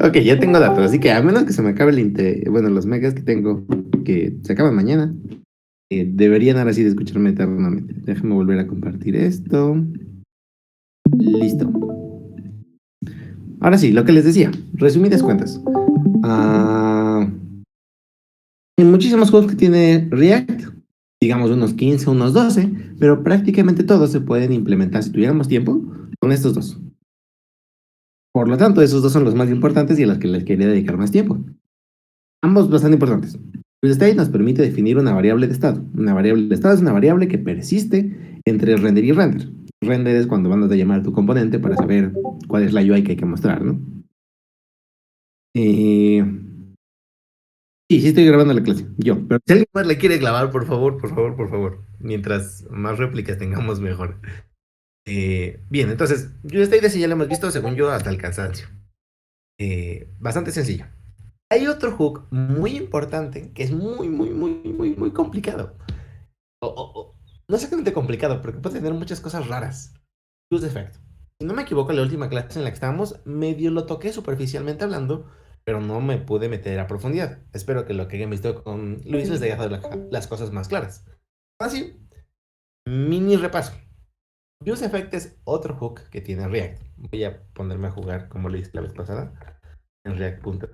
Ok, ya tengo datos, así que a menos que se me acabe bueno, los megas que tengo, que se acaban mañana, deberían ahora sí de escucharme eternamente. Déjame volver a compartir esto. Listo. Ahora sí, lo que les decía, resumidas cuentas. Ah, hay muchísimos juegos que tiene React, digamos unos 15, unos 12, pero prácticamente todos se pueden implementar si tuviéramos tiempo con estos dos. Por lo tanto, esos dos son los más importantes y a los que les quería dedicar más tiempo. Ambos bastante importantes. State nos permite definir una variable de estado. Una variable de estado es una variable que persiste entre render y render. Render es cuando mandas a llamar a tu componente para saber cuál es la UI que hay que mostrar, ¿no? Eh, sí, sí estoy grabando la clase, yo. Pero si alguien más la quiere grabar, por favor, por favor, por favor. Mientras más réplicas tengamos, mejor. Bien, entonces, State sí ya lo hemos visto, según yo, hasta el cansancio. Bastante sencillo. Hay otro hook muy importante que es muy, muy, muy, muy, muy complicado. No exactamente complicado, porque puede tener muchas cosas raras. Use Effect. Si no me equivoco, la última clase en la que estábamos, medio lo toqué superficialmente hablando, pero no me pude meter a profundidad. Espero que lo que hayan visto con Luis les haya dejado las cosas más claras. Así, mini repaso. Use Effect es otro hook que tiene React. Voy a ponerme a jugar como lo hice la vez pasada en React.to.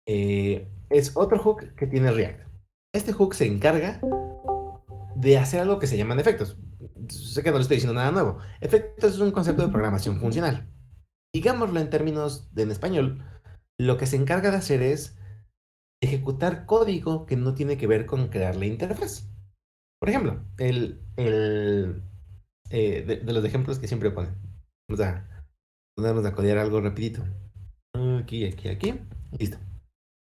Es otro hook que tiene React. Este hook se encarga de hacer algo que se llaman efectos. Sé que no le estoy diciendo nada nuevo. Efectos es un concepto de programación funcional. Digámoslo en términos en español, lo que se encarga de hacer es ejecutar código que no tiene que ver con crear la interfaz. Por ejemplo, de los ejemplos que siempre ponen. Vamos a ponernos a codear algo rapidito. Aquí, aquí, aquí. Listo.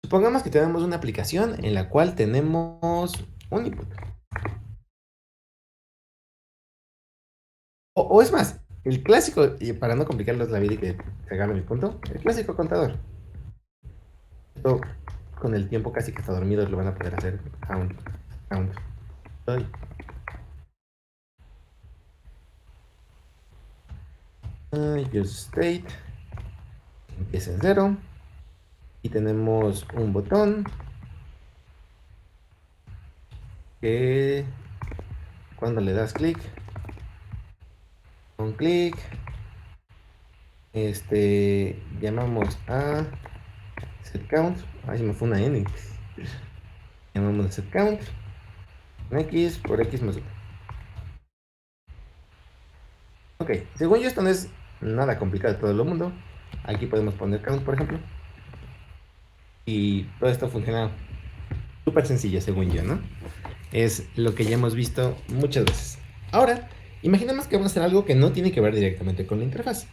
Supongamos que tenemos una aplicación en la cual tenemos un input. O es más, el clásico, y para no complicarles la vida y que se agarre mi punto, el clásico contador. Esto con el tiempo casi que está dormido lo van a poder hacer. Count, count. Ay, use state. Empieza en cero. Y tenemos un botón que cuando le das clic, con clic, llamamos a set count. Ay, se me fue una N. Llamamos a set count. X por X más 1. Ok, según yo esto no es nada complicado de todo el mundo. Aquí podemos poner count, por ejemplo. Y todo esto funciona súper sencillo, según yo, ¿no? Es lo que ya hemos visto muchas veces. Ahora, imaginemos que vamos a hacer algo que no tiene que ver directamente con la interfaz.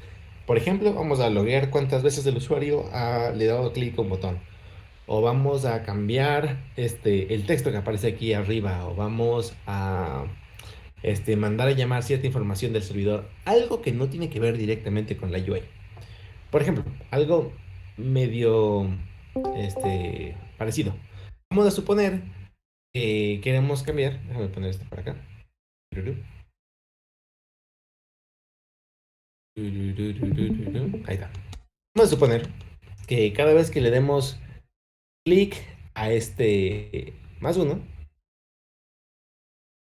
Por ejemplo, vamos a loguear cuántas veces el usuario le ha dado clic a un botón. O vamos a cambiar el texto que aparece aquí arriba. O vamos a mandar a llamar cierta información del servidor. Algo que no tiene que ver directamente con la UI. Por ejemplo, algo medio parecido. Vamos a suponer que queremos cambiar. Déjame poner esto para acá. Ahí está. Vamos a suponer que cada vez que le demos clic a más uno,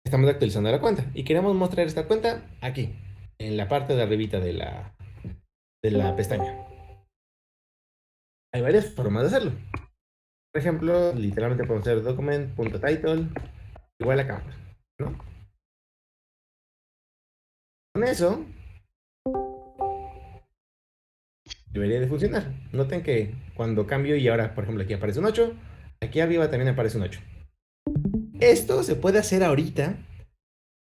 estamos actualizando la cuenta. Y queremos mostrar esta cuenta aquí, en la parte de arribita de la pestaña. Hay varias formas de hacerlo. Por ejemplo, literalmente podemos hacer document.title igual a count, ¿no? Con eso debería de funcionar. Noten que cuando cambio y ahora, por ejemplo, aquí aparece un 8, aquí arriba también aparece un 8. Esto se puede hacer ahorita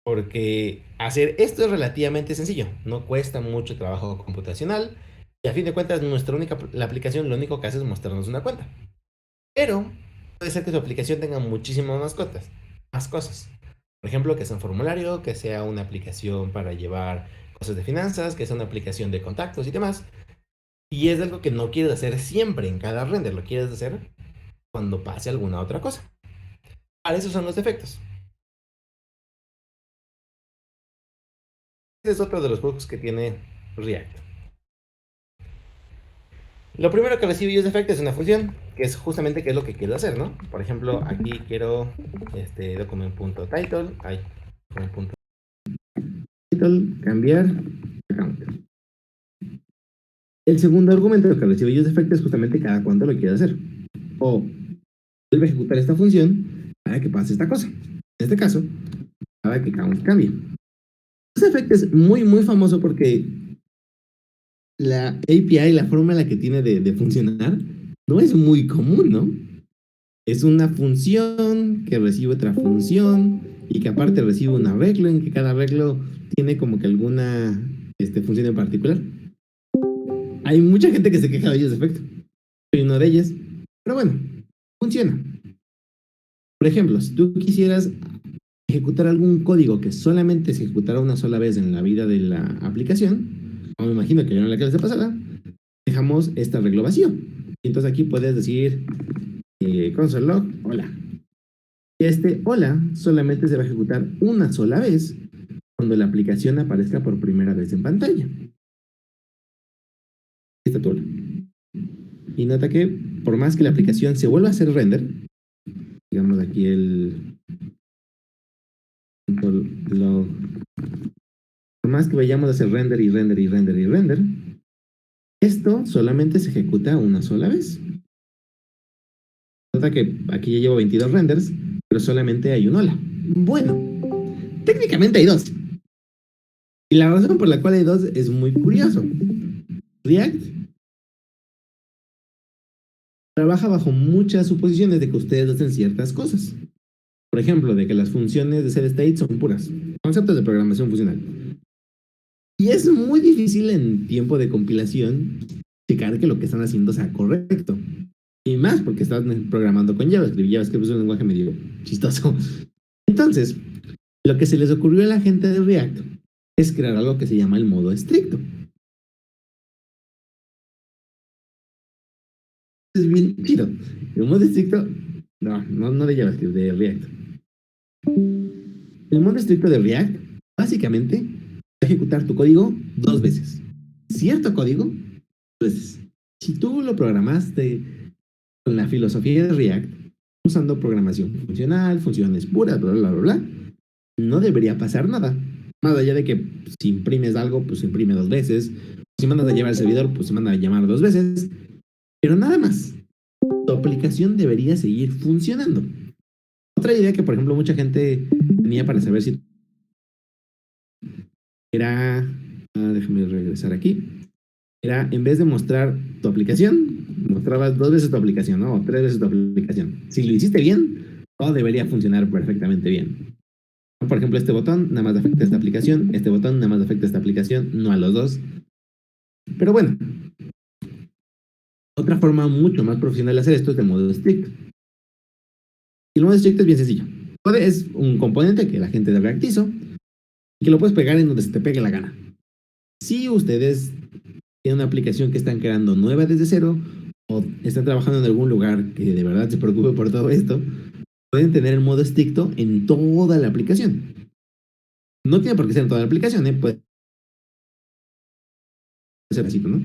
porque hacer esto es relativamente sencillo. No cuesta mucho trabajo computacional y a fin de cuentas la aplicación lo único que hace es mostrarnos una cuenta. Pero puede ser que tu aplicación tenga muchísimas mascotas, más cosas. Por ejemplo, que sea un formulario, que sea una aplicación para llevar cosas de finanzas, que sea una aplicación de contactos y demás. Y es algo que no quieres hacer siempre en cada render, lo quieres hacer cuando pase alguna otra cosa. Para eso son los defectos. Este es otro de los bugs que tiene React. Lo primero que recibe useEffect es una función, que es justamente qué es lo que quiero hacer, ¿no? Por ejemplo, aquí quiero document.title, document.title, cambiar account. El segundo argumento que recibe useEffect es justamente cada cuánto lo quiero hacer. O vuelve a ejecutar esta función para que pase esta cosa. En este caso, para que count cambie. useEffect es muy famoso porque la API, la forma en la que tiene de funcionar, no es muy común, ¿no? Es una función que recibe otra función y que aparte recibe un arreglo en que cada arreglo tiene como que alguna función en particular. Hay mucha gente que se queja de ellos de efecto. Soy uno de ellos. Pero bueno, funciona. Por ejemplo, si tú quisieras ejecutar algún código que solamente se ejecutara una sola vez en la vida de la aplicación, como me imagino que ya en la clase pasada, dejamos este arreglo vacío. Y entonces aquí puedes decir console log, hola. Y hola solamente se va a ejecutar una sola vez cuando la aplicación aparezca por primera vez en pantalla. Esta tu hola. Y nota que por más que la aplicación se vuelva a hacer render, digamos aquí por más que vayamos a hacer render y render y render y render, esto solamente se ejecuta una sola vez. Nota que aquí ya llevo 22 renders, pero solamente hay un hola. Bueno, técnicamente hay dos. Y la razón por la cual hay dos es muy curioso. React trabaja bajo muchas suposiciones de que ustedes hacen ciertas cosas. Por ejemplo, de que las funciones de setState son puras. Conceptos de programación funcional. Y es muy difícil en tiempo de compilación checar que lo que están haciendo sea correcto. Y más porque están programando con JavaScript. JavaScript es un lenguaje medio chistoso. Entonces, lo que se les ocurrió a la gente de React es crear algo que se llama el modo estricto. Es bien chido. El modo estricto, no de JavaScript, de React. El modo estricto de React básicamente va a ejecutar tu código dos veces. Cierto código, dos veces. Si tú lo programaste con la filosofía de React, usando programación funcional, funciones puras, bla, bla, bla, bla, no debería pasar nada. Más allá de que si imprimes algo, pues se imprime dos veces. Si mandas a llevar al servidor, pues se manda a llamar dos veces. Pero nada más. Tu aplicación debería seguir funcionando. Otra idea que, por ejemplo, mucha gente tenía para saber si era, déjame regresar aquí, era en vez de mostrar tu aplicación, mostrabas dos veces tu aplicación, ¿no? O tres veces tu aplicación. Si lo hiciste bien, todo debería funcionar perfectamente bien. Por ejemplo, este botón nada más afecta a esta aplicación, este botón nada más afecta a esta aplicación, no a los dos. Pero bueno, otra forma mucho más profesional de hacer esto es de modo strict. Y el modo strict es bien sencillo. Es un componente que la gente de React hizo y que lo puedes pegar en donde se te pegue la gana. Si ustedes tienen una aplicación que están creando nueva desde cero o están trabajando en algún lugar que de verdad se preocupe por todo esto, pueden tener el modo estricto en toda la aplicación. No tiene por qué ser en toda la aplicación, puede ser así, ¿no?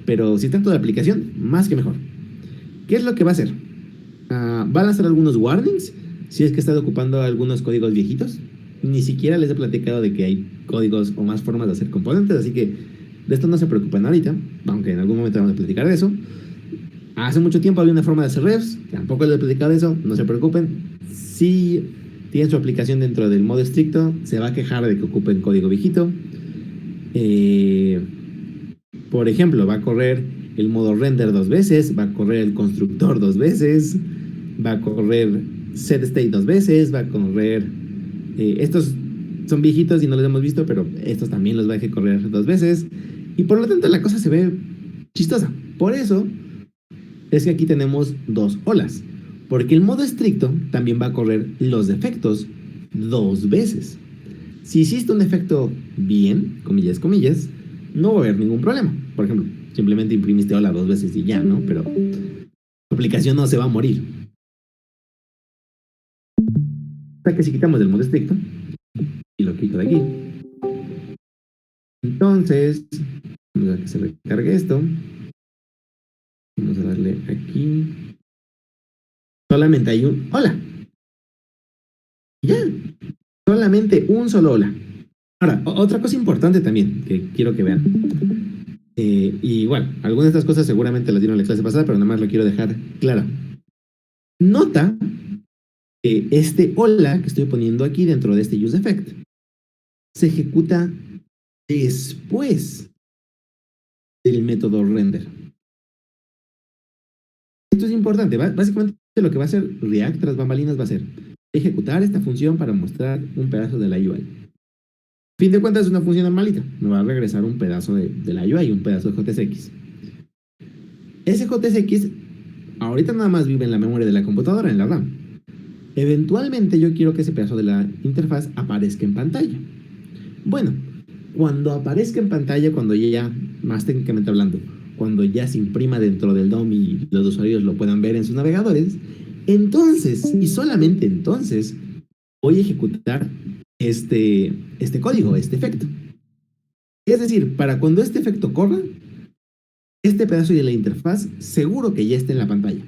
Pero si está en toda la aplicación, más que mejor. ¿Qué es lo que va a hacer? Va a lanzar algunos warnings si es que está ocupando algunos códigos viejitos. Ni siquiera les he platicado de que hay códigos o más formas de hacer componentes, así que de esto no se preocupen ahorita, aunque en algún momento vamos a platicar de eso. Hace mucho tiempo había una forma de hacer refs, tampoco les he platicado de eso, no se preocupen. Si tienen su aplicación dentro del modo estricto, se va a quejar de que ocupen código viejito. Eh, por ejemplo, va a correr el modo render dos veces, va a correr el constructor dos veces, va a correr setState dos veces, va a correr... estos son viejitos y no los hemos visto, pero estos también los va a correr dos veces. Y por lo tanto la cosa se ve chistosa. Por eso es que aquí tenemos dos olas. Porque el modo estricto también va a correr los defectos dos veces. Si hiciste un efecto bien, comillas, comillas, no va a haber ningún problema. Por ejemplo, simplemente imprimiste hola dos veces y ya, ¿no? Pero tu aplicación no se va a morir. O sea que si quitamos el modo estricto y lo quito de aquí, entonces, vamos a que se recargue esto. Vamos a darle aquí. Solamente hay un hola. Ya, solamente un solo hola. Ahora, otra cosa importante también que quiero que vean. Y igual, algunas de estas cosas seguramente las dieron en la clase pasada, pero nada más lo quiero dejar claro. Nota que este hola que estoy poniendo aquí dentro de este use effect se ejecuta después del método render. Esto es importante. Básicamente lo que va a hacer React tras bambalinas va a ser ejecutar esta función para mostrar un pedazo de la UI. A fin de cuentas es una función normalita. Me va a regresar un pedazo de la UI, un pedazo de JSX. Ese JSX ahorita nada más vive en la memoria de la computadora, en la RAM. Eventualmente yo quiero que ese pedazo de la interfaz aparezca en pantalla. Bueno, cuando aparezca en pantalla, cuando ya, más técnicamente hablando, cuando ya se imprima dentro del DOM y los usuarios lo puedan ver en sus navegadores, entonces, y solamente entonces, voy a ejecutar este código, este efecto. Es decir, para cuando este efecto corra, este pedazo de la interfaz seguro que ya está en la pantalla.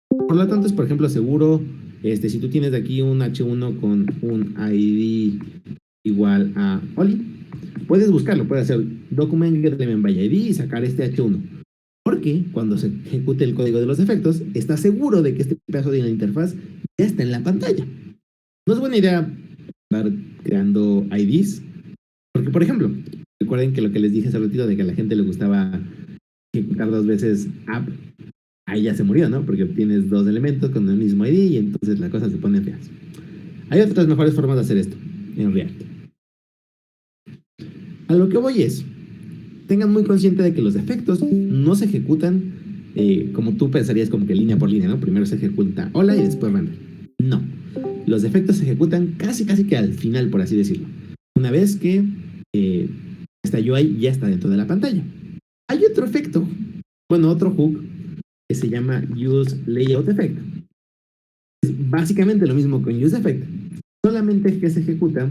Por lo tanto, es por ejemplo seguro, si tú tienes de aquí un H1 con un ID igual a Oli, puedes buscarlo, puedes hacer document get element by ID y sacar este H1. Porque cuando se ejecute el código de los efectos, está seguro de que este pedazo de la interfaz ya está en la pantalla. No es buena idea estar creando IDs, porque por ejemplo, recuerden que lo que les dije hace ratito de que a la gente le gustaba ejecutar dos veces app, ahí ya se murió, ¿no? Porque obtienes dos elementos con el mismo ID y entonces las cosas se ponen feas. Hay otras mejores formas de hacer esto en React. A lo que voy es, tengan muy consciente de que los efectos no se ejecutan como tú pensarías, como que línea por línea, ¿no? Primero se ejecuta hola y después render. No. Los efectos se ejecutan casi que al final, por así decirlo. Una vez que esta UI ya está dentro de la pantalla. Hay otro efecto, bueno, otro hook que se llama Use Layout Effect. Es básicamente lo mismo con Use Effect, solamente que se ejecuta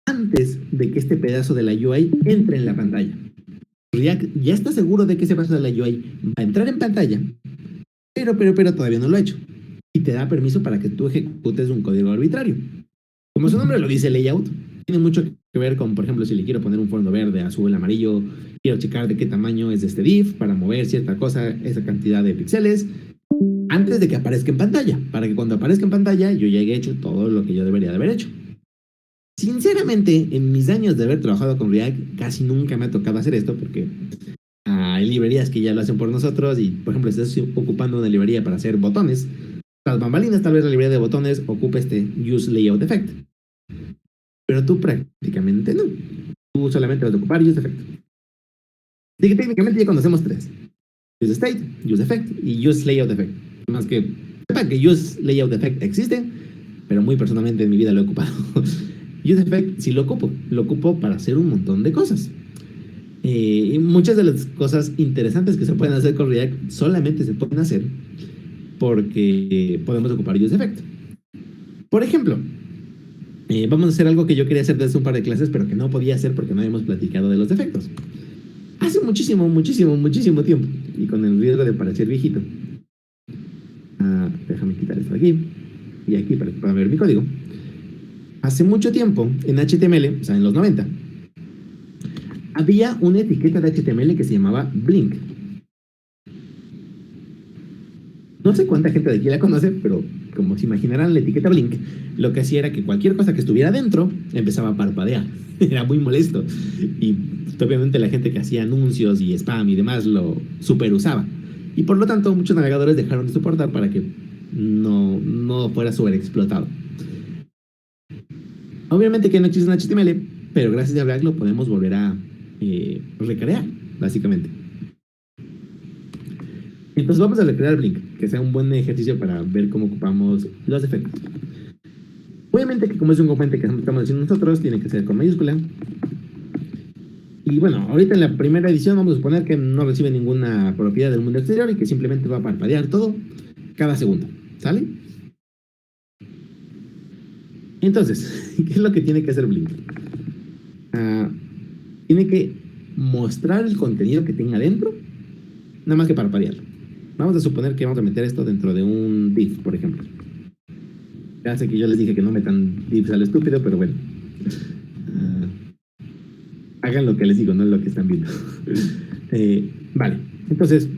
antes de que este pedazo de la UI entre en la pantalla. React ya está seguro de que ese pedazo de la UI va a entrar en pantalla, pero todavía no lo ha hecho. Y te da permiso para que tú ejecutes un código arbitrario. Como su nombre lo dice, layout, tiene mucho que ver con, por ejemplo, si le quiero poner un fondo verde, azul, amarillo, quiero checar de qué tamaño es este div para mover cierta cosa, esa cantidad de píxeles, antes de que aparezca en pantalla, para que cuando aparezca en pantalla yo ya haya hecho todo lo que yo debería de haber hecho. Sinceramente, en mis años de haber trabajado con React, casi nunca me ha tocado hacer esto porque hay librerías que ya lo hacen por nosotros y, por ejemplo, si estás ocupando una librería para hacer botones, las bambalinas, tal vez la librería de botones ocupe este Use Layout Effect. Pero tú prácticamente no. Tú solamente vas a ocupar Use Effect. Así que técnicamente ya conocemos tres. Use State, Use Effect y Use Layout Effect. Más que sepan que Use Layout Effect existe, pero muy personalmente en mi vida lo he ocupado. Use Effect sí lo ocupo para hacer un montón de cosas. Y muchas de las cosas interesantes que se pueden hacer con React solamente se pueden hacer porque podemos ocupar Use Effect. Por ejemplo, vamos a hacer algo que yo quería hacer desde un par de clases, pero que no podía hacer porque no habíamos platicado de los defectos. Hace muchísimo tiempo, y con el riesgo de parecer viejito. Déjame quitar esto de aquí y aquí para que puedan ver mi código. Hace mucho tiempo, en HTML, o sea, en los 90, había una etiqueta de HTML que se llamaba Blink. No sé cuánta gente de aquí la conoce, pero como se imaginarán, la etiqueta Blink lo que hacía era que cualquier cosa que estuviera dentro empezaba a parpadear. Era muy molesto. Y obviamente la gente que hacía anuncios y spam y demás lo super usaba. Y por lo tanto, muchos navegadores dejaron de soportar para que no fuera súper explotado. Obviamente que no existe un HTML, pero gracias a React lo podemos volver a recrear, básicamente. Entonces vamos a recrear Blink, que sea un buen ejercicio para ver cómo ocupamos los efectos. Obviamente que como es un componente que estamos haciendo nosotros, tiene que ser con mayúscula. Y bueno, ahorita en la primera edición vamos a suponer que no recibe ninguna propiedad del mundo exterior y que simplemente va a parpadear todo cada segundo. ¿Sale? Entonces, ¿qué es lo que tiene que hacer Blink? Tiene que mostrar el contenido que tenga dentro, nada más que para parpadearlo. Vamos a suponer que vamos a meter esto dentro de un div, por ejemplo. Ya sé que yo les dije que no metan divs al estúpido, pero bueno. Hagan lo que les digo, no lo que están viendo. Vale, entonces,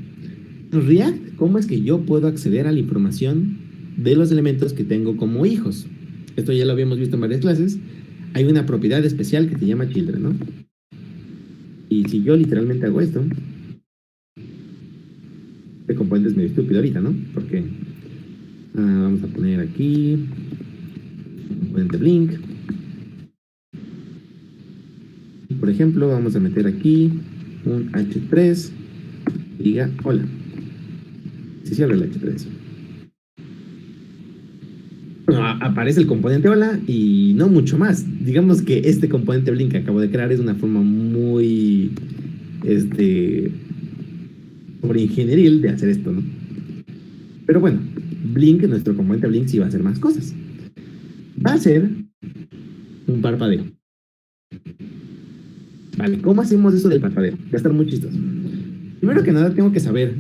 React, ¿cómo es que yo puedo acceder a la información de los elementos que tengo como hijos? Esto ya lo habíamos visto en varias clases. Hay una propiedad especial que se llama children, ¿no? Y si yo literalmente hago esto, este componente es medio estúpido ahorita, ¿no? Porque vamos a poner aquí componente blink. Por ejemplo, vamos a meter aquí un h3 y diga hola. Si cierra el h3. Bueno, aparece el componente hola y no mucho más. Digamos que este componente blink que acabo de crear es una forma muy sobre ingenieril de hacer esto, ¿no? Pero bueno, blink, nuestro componente blink sí va a hacer más cosas. Va a ser un parpadeo. Vale, ¿cómo hacemos eso del parpadeo? Va a estar muy chistoso. Primero que nada tengo que saber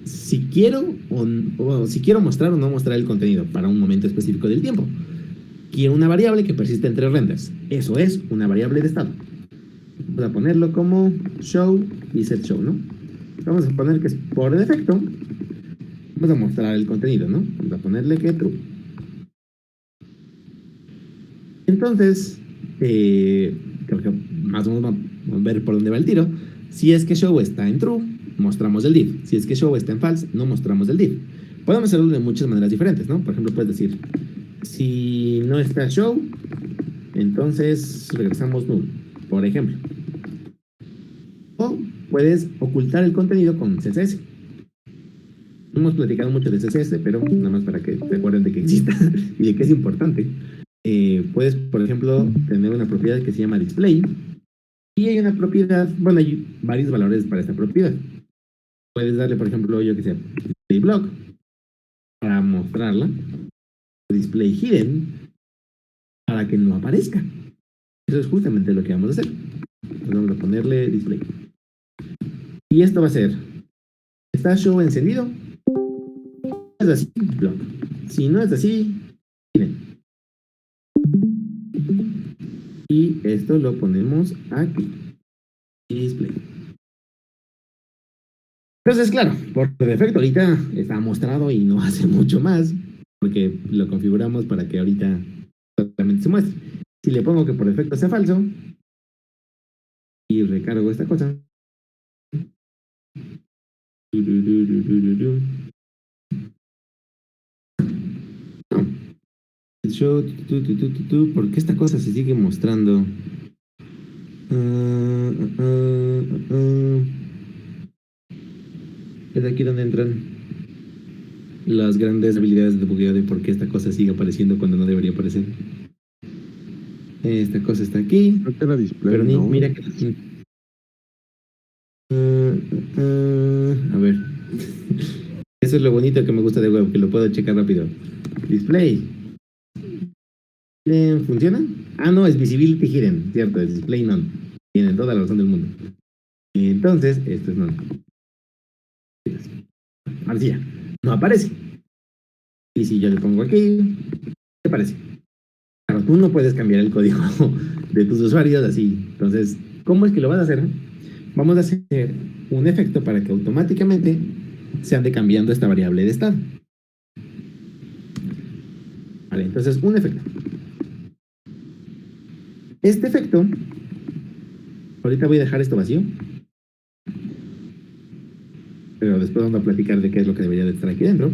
si quiero o si quiero mostrar o no mostrar el contenido para un momento específico del tiempo. Quiero una variable que persiste entre renders. Eso es una variable de estado. Vamos a ponerlo como show y set show, ¿no? Vamos a poner que es por defecto. Vamos a mostrar el contenido, ¿no? Vamos a ponerle que true. Entonces, creo que más o menos vamos a ver por dónde va el tiro. Si es que show está en true, mostramos el div. Si es que show está en false, no mostramos el div. Podemos hacerlo de muchas maneras diferentes, ¿no? Por ejemplo, puedes decir, si no está show, entonces regresamos null, por ejemplo. O puedes ocultar el contenido con CSS. No hemos platicado mucho de CSS, pero nada más para que te acuerden de que exista y de que es importante. Puedes, por ejemplo, tener una propiedad que se llama display. Y hay una propiedad, bueno, hay varios valores para esta propiedad. Puedes darle, por ejemplo, yo que sé, display block para mostrarla. Display hidden para que no aparezca. Eso es justamente lo que vamos a hacer. Entonces vamos a ponerle display. Y esto va a ser, ¿está show encendido? Es así, block. Si no es así, hidden. Y esto lo ponemos aquí. Display. Entonces, claro, por defecto ahorita está mostrado y no hace mucho más, porque lo configuramos para que ahorita solamente se muestre. Si le pongo que por defecto sea falso y recargo esta cosa, show, ¿por qué esta cosa se sigue mostrando? Es aquí donde entran las grandes habilidades de bugueo de por qué esta cosa sigue apareciendo cuando no debería aparecer. Esta cosa está aquí. Creo que era display, Pero ¿no? mira que... a ver. Eso es lo bonito que me gusta de web, que lo puedo checar rápido. Display. ¿Funciona? Ah, no, es visibility hidden, cierto, es display none. Tienen toda la razón del mundo. Entonces, esto es none. Ahora sí ya, no aparece. Y si yo le pongo aquí, ¿qué aparece? Claro, tú no puedes cambiar el código de tus usuarios así. Entonces, ¿cómo es que lo vas a hacer? Vamos a hacer un efecto para que automáticamente se ande cambiando esta variable de estado. Vale, entonces un efecto. Este efecto, ahorita voy a dejar esto vacío, pero después vamos a platicar de qué es lo que debería de estar aquí dentro.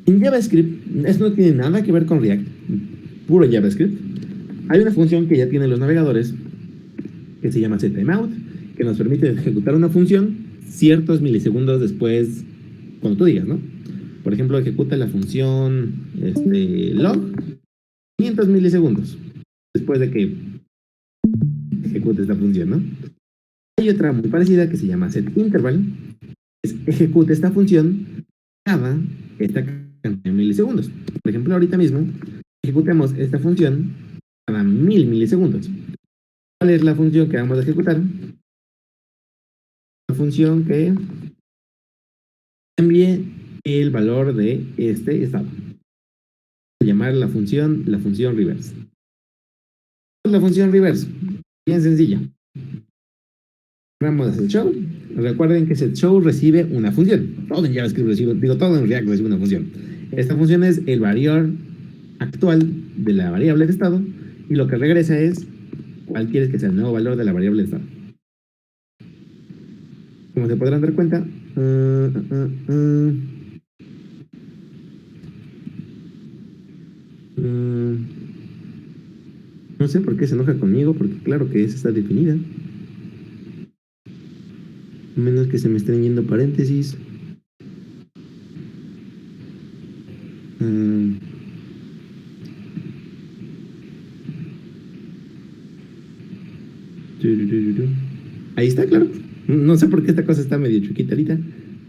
En JavaScript, esto no tiene nada que ver con React, puro JavaScript. Hay una función que ya tienen los navegadores que se llama setTimeout, que nos permite ejecutar una función ciertos milisegundos después, cuando tú digas, ¿no? Por ejemplo, ejecuta la función log 500 milisegundos después de que ejecute esta función, ¿no? Hay otra muy parecida que se llama setInterval, que ejecuta esta función cada esta cantidad de milisegundos. Por ejemplo, ahorita mismo ejecutemos esta función cada 1000 milisegundos. ¿Cuál es la función que vamos a ejecutar? La función que cambie el valor de este estado. Vamos a llamar la función reverse. La función reverse, bien sencilla. Vamos a hacer show. Recuerden que ese show recibe una función. Todo en JavaScript recibe, todo en React recibe una función. Esta función es el valor actual de la variable de estado y lo que regresa es cuál quieres que sea el nuevo valor de la variable de estado. Como se podrán dar cuenta, no sé por qué se enoja conmigo, porque claro que esa está definida. A menos que se me estén yendo paréntesis. Ahí está, claro. No sé por qué esta cosa está medio chiquita ahorita,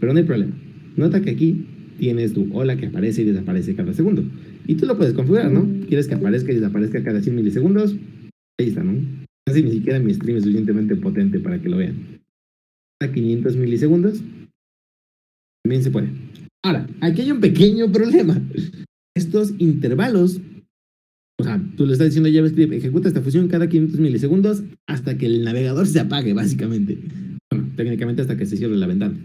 pero no hay problema. Nota que aquí tienes tu hola que aparece y desaparece cada segundo. Y tú lo puedes configurar, ¿no? ¿Quieres que aparezca y desaparezca cada 100 milisegundos? Ahí está, ¿no? Casi ni siquiera mi stream es suficientemente potente para que lo vean. A 500 milisegundos también se puede. Ahora, aquí hay un pequeño problema. Estos intervalos, o sea, tú le estás diciendo a JavaScript, ejecuta esta función cada 500 milisegundos hasta que el navegador se apague, básicamente. Bueno, técnicamente hasta que se cierre la ventana.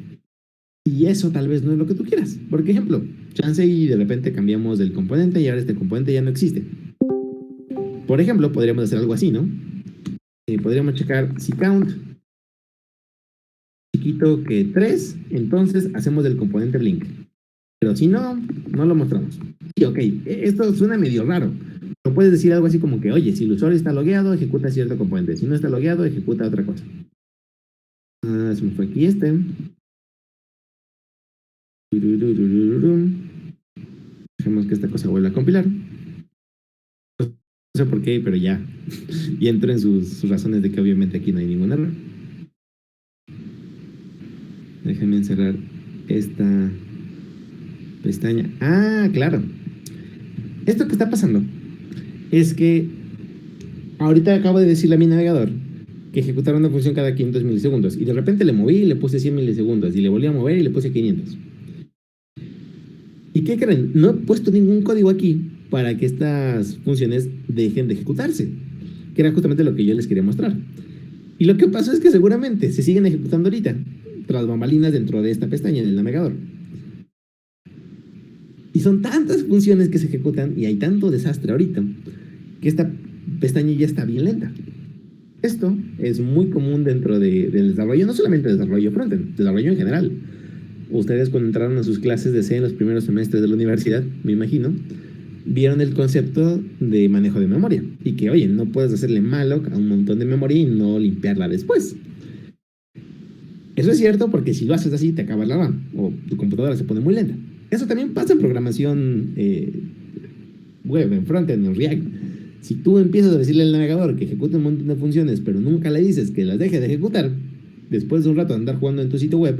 Y eso tal vez no es lo que tú quieras. Por ejemplo, chance y de repente cambiamos el componente y ahora este componente ya no existe. Por ejemplo, podríamos hacer algo así, ¿no? Podríamos checar si count chiquito que 3, entonces hacemos el componente blink. Pero si no, no lo mostramos. Sí, ok, esto suena medio raro. Pero puedes decir algo así como que, oye, si el usuario está logueado, ejecuta cierto componente. Si no está logueado, ejecuta otra cosa. Se me fue aquí este. Dejemos que esta cosa vuelva a compilar. No sé por qué, pero ya. Y entro en sus razones de que obviamente aquí no hay ningún error. Déjenme encerrar esta pestaña. Ah, claro. Esto que está pasando es que ahorita acabo de decirle a mi navegador que ejecutara una función cada 500 milisegundos y de repente le moví y le puse 100 milisegundos y le volví a mover y le puse 500. ¿Y qué creen? No he puesto ningún código aquí para que estas funciones dejen de ejecutarse, que era justamente lo que yo les quería mostrar. Y lo que pasó es que seguramente se siguen ejecutando ahorita, tras bambalinas dentro de esta pestaña del navegador. Y son tantas funciones que se ejecutan y hay tanto desastre ahorita que esta pestaña ya está bien lenta. Esto es muy común dentro del desarrollo, no solamente desarrollo frontend, desarrollo en general. Ustedes cuando entraron a sus clases de C en los primeros semestres de la universidad, me imagino, vieron el concepto de manejo de memoria y que, oye, no puedes hacerle malloc a un montón de memoria y no limpiarla después. Eso es cierto porque si lo haces así te acabas la RAM o tu computadora se pone muy lenta. Eso también pasa en programación web, en frontend, en React. Si tú empiezas a decirle al navegador que ejecute un montón de funciones pero nunca le dices que las deje de ejecutar, después de un rato de andar jugando en tu sitio web,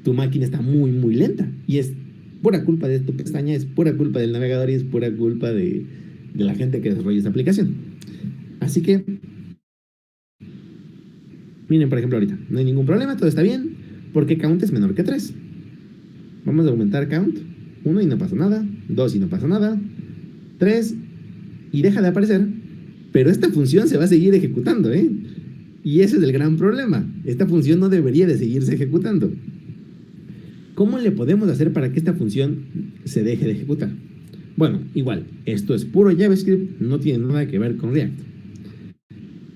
tu máquina está muy, muy lenta. Y es pura culpa de tu pestaña, es pura culpa del navegador y es pura culpa de la gente que desarrolla esta aplicación. Así que, miren, por ejemplo, ahorita no hay ningún problema, todo está bien, porque count es menor que 3. Vamos a aumentar count. 1 y no pasa nada. 2 y no pasa nada. 3 y deja de aparecer. Pero esta función se va a seguir ejecutando, ¿eh? Y ese es el gran problema. Esta función no debería de seguirse ejecutando. ¿Cómo le podemos hacer para que esta función se deje de ejecutar? Bueno, igual, esto es puro JavaScript, no tiene nada que ver con React.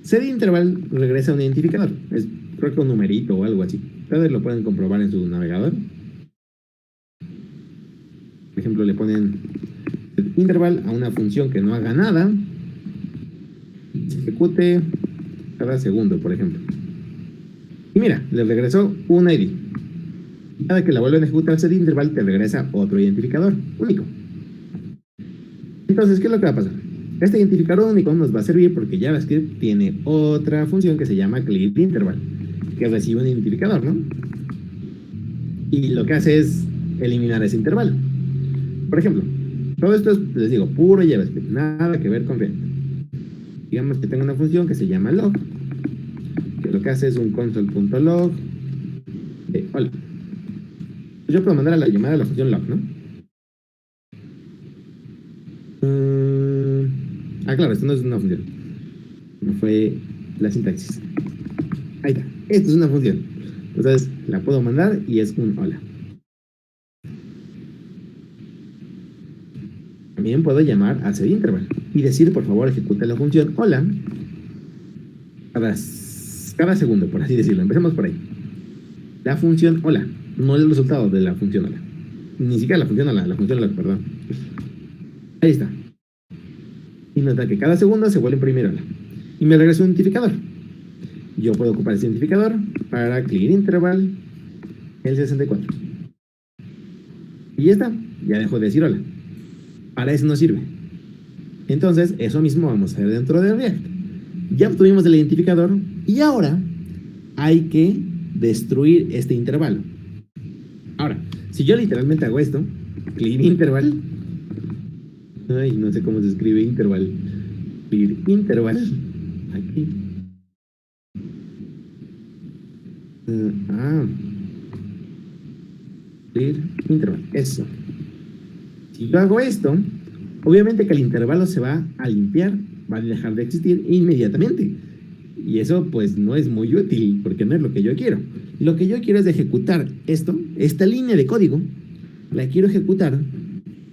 setInterval regresa a un identificador, es creo que un numerito o algo así. Ustedes lo pueden comprobar en su navegador. Por ejemplo, le ponen setInterval a una función que no haga nada, se ejecute cada segundo, por ejemplo. Y mira, le regresó un ID. Cada que la vuelven a ejecutar setInterval te regresa otro identificador único. Entonces, ¿qué es lo que va a pasar? Este identificador único nos va a servir porque JavaScript tiene otra función que se llama clearInterval, que recibe un identificador, ¿no? Y lo que hace es eliminar ese intervalo. Por ejemplo, todo esto es, les digo, puro JavaScript, nada que ver con React. Digamos que tengo una función que se llama log, que lo que hace es un console.log de hola. Yo puedo mandar a la llamada a la función log, ¿no? Claro, esto no es una función. No fue la sintaxis. Ahí está. Esto es una función. Entonces la puedo mandar y es un hola. También puedo llamar a setInterval y decir, por favor, ejecute la función hola cada segundo, por así decirlo. Empecemos por ahí. La función hola, no el resultado de la función hola. Ni siquiera la función hola, la función hola, perdón. Ahí está. Y nota que cada segundo se vuelve a imprimir hola. Y me regresa un identificador. Yo puedo ocupar ese identificador para clear interval el 64. Y ya está, ya dejo de decir hola. Para eso no sirve. Entonces, eso mismo vamos a hacer dentro de React. Ya obtuvimos el identificador y ahora hay que destruir este intervalo. Ahora, si yo literalmente hago esto, clear interval, ay, no sé cómo se escribe interval, clear interval, aquí. Clear interval, eso. Si yo hago esto, obviamente que el intervalo se va a limpiar, va a dejar de existir inmediatamente. Y eso pues no es muy útil porque no es lo que yo quiero. Lo que yo quiero es ejecutar esto, esta línea de código, la quiero ejecutar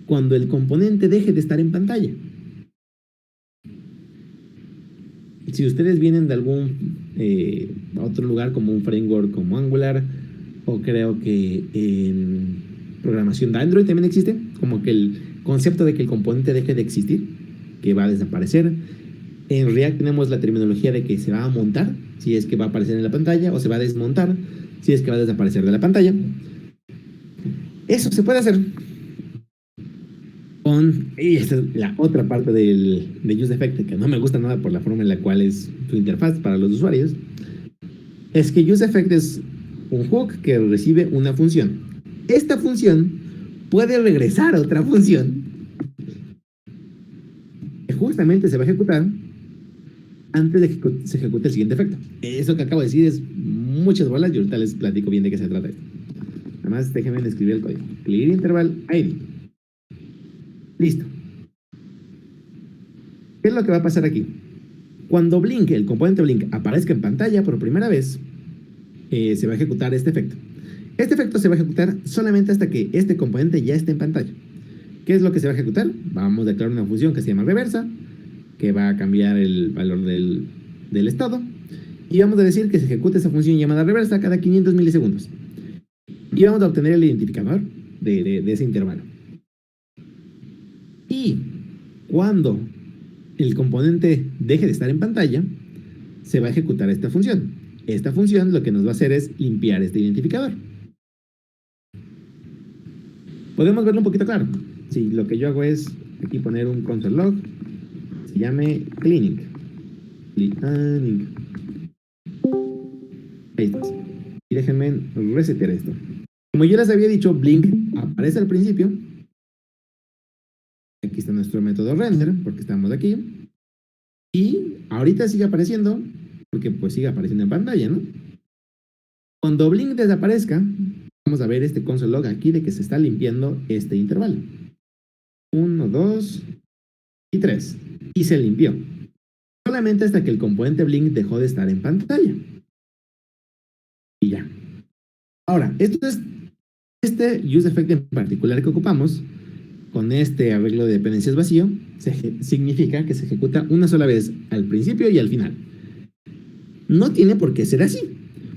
cuando el componente deje de estar en pantalla. Si ustedes vienen de algún otro lugar como un framework como Angular, o creo que en programación de Android también existe, como que el concepto de que el componente deje de existir, que va a desaparecer. En React tenemos la terminología de que se va a montar, si es que va a aparecer en la pantalla, o se va a desmontar, si es que va a desaparecer de la pantalla. Eso se puede hacer y esta es la otra parte de UseEffect, que no me gusta nada por la forma en la cual es su interfaz para los usuarios, es que UseEffect es un hook que recibe una función. Esta función puede regresar a otra función que justamente se va a ejecutar antes de que se ejecute el siguiente efecto. Eso que acabo de decir es muchas bolas y ahorita les platico bien de qué se trata esto. Nada más déjenme escribir el código. Clear interval ID. Listo. ¿Qué es lo que va a pasar aquí? Cuando Blink, el componente Blink, aparezca en pantalla por primera vez, se va a ejecutar este efecto. Este efecto se va a ejecutar solamente hasta que este componente ya esté en pantalla. ¿Qué es lo que se va a ejecutar? Vamos a declarar una función que se llama reversa, que va a cambiar el valor del estado. Y vamos a decir que se ejecute esa función llamada reversa cada 500 milisegundos. Y vamos a obtener el identificador de ese intervalo. Y cuando el componente deje de estar en pantalla, se va a ejecutar esta función. Esta función lo que nos va a hacer es limpiar este identificador. Podemos verlo un poquito claro. Si lo que yo hago es aquí poner un console log, se llame cleaning. Cleaning. Ahí está. Y déjenme resetear esto. Como yo les había dicho, Blink aparece al principio. Aquí está nuestro método render, porque estamos aquí. Y ahorita sigue apareciendo, porque pues sigue apareciendo en pantalla, ¿no? Cuando Blink desaparezca, vamos a ver este console log aquí de que se está limpiando este intervalo. 1, 2 y 3. Y se limpió. Solamente hasta que el componente Blink dejó de estar en pantalla. Y ya. Ahora, este UseEffect en particular que ocupamos, con este arreglo de dependencias vacío, significa que se ejecuta una sola vez al principio y al final. No tiene por qué ser así.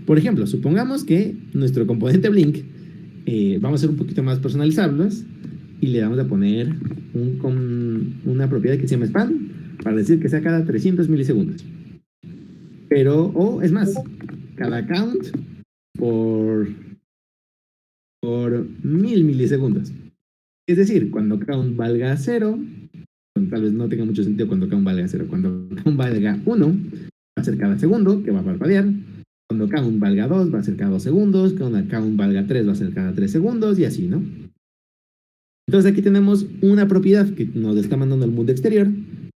Por ejemplo, supongamos que nuestro componente Blink vamos a ser un poquito más personalizables y le vamos a poner una propiedad que se llama span para decir que sea cada 300 milisegundos. Pero, o es más, cada count por 1000 milisegundos. Es decir, cuando count valga 0, tal vez no tenga mucho sentido cuando count valga 0, cuando count valga 1, va a ser cada segundo que va a parpadear. Cuando count valga 2 va a ser cada 2 segundos, cuando count valga 3 va a ser cada 3 segundos y así, ¿no? Entonces aquí tenemos una propiedad que nos está mandando al mundo exterior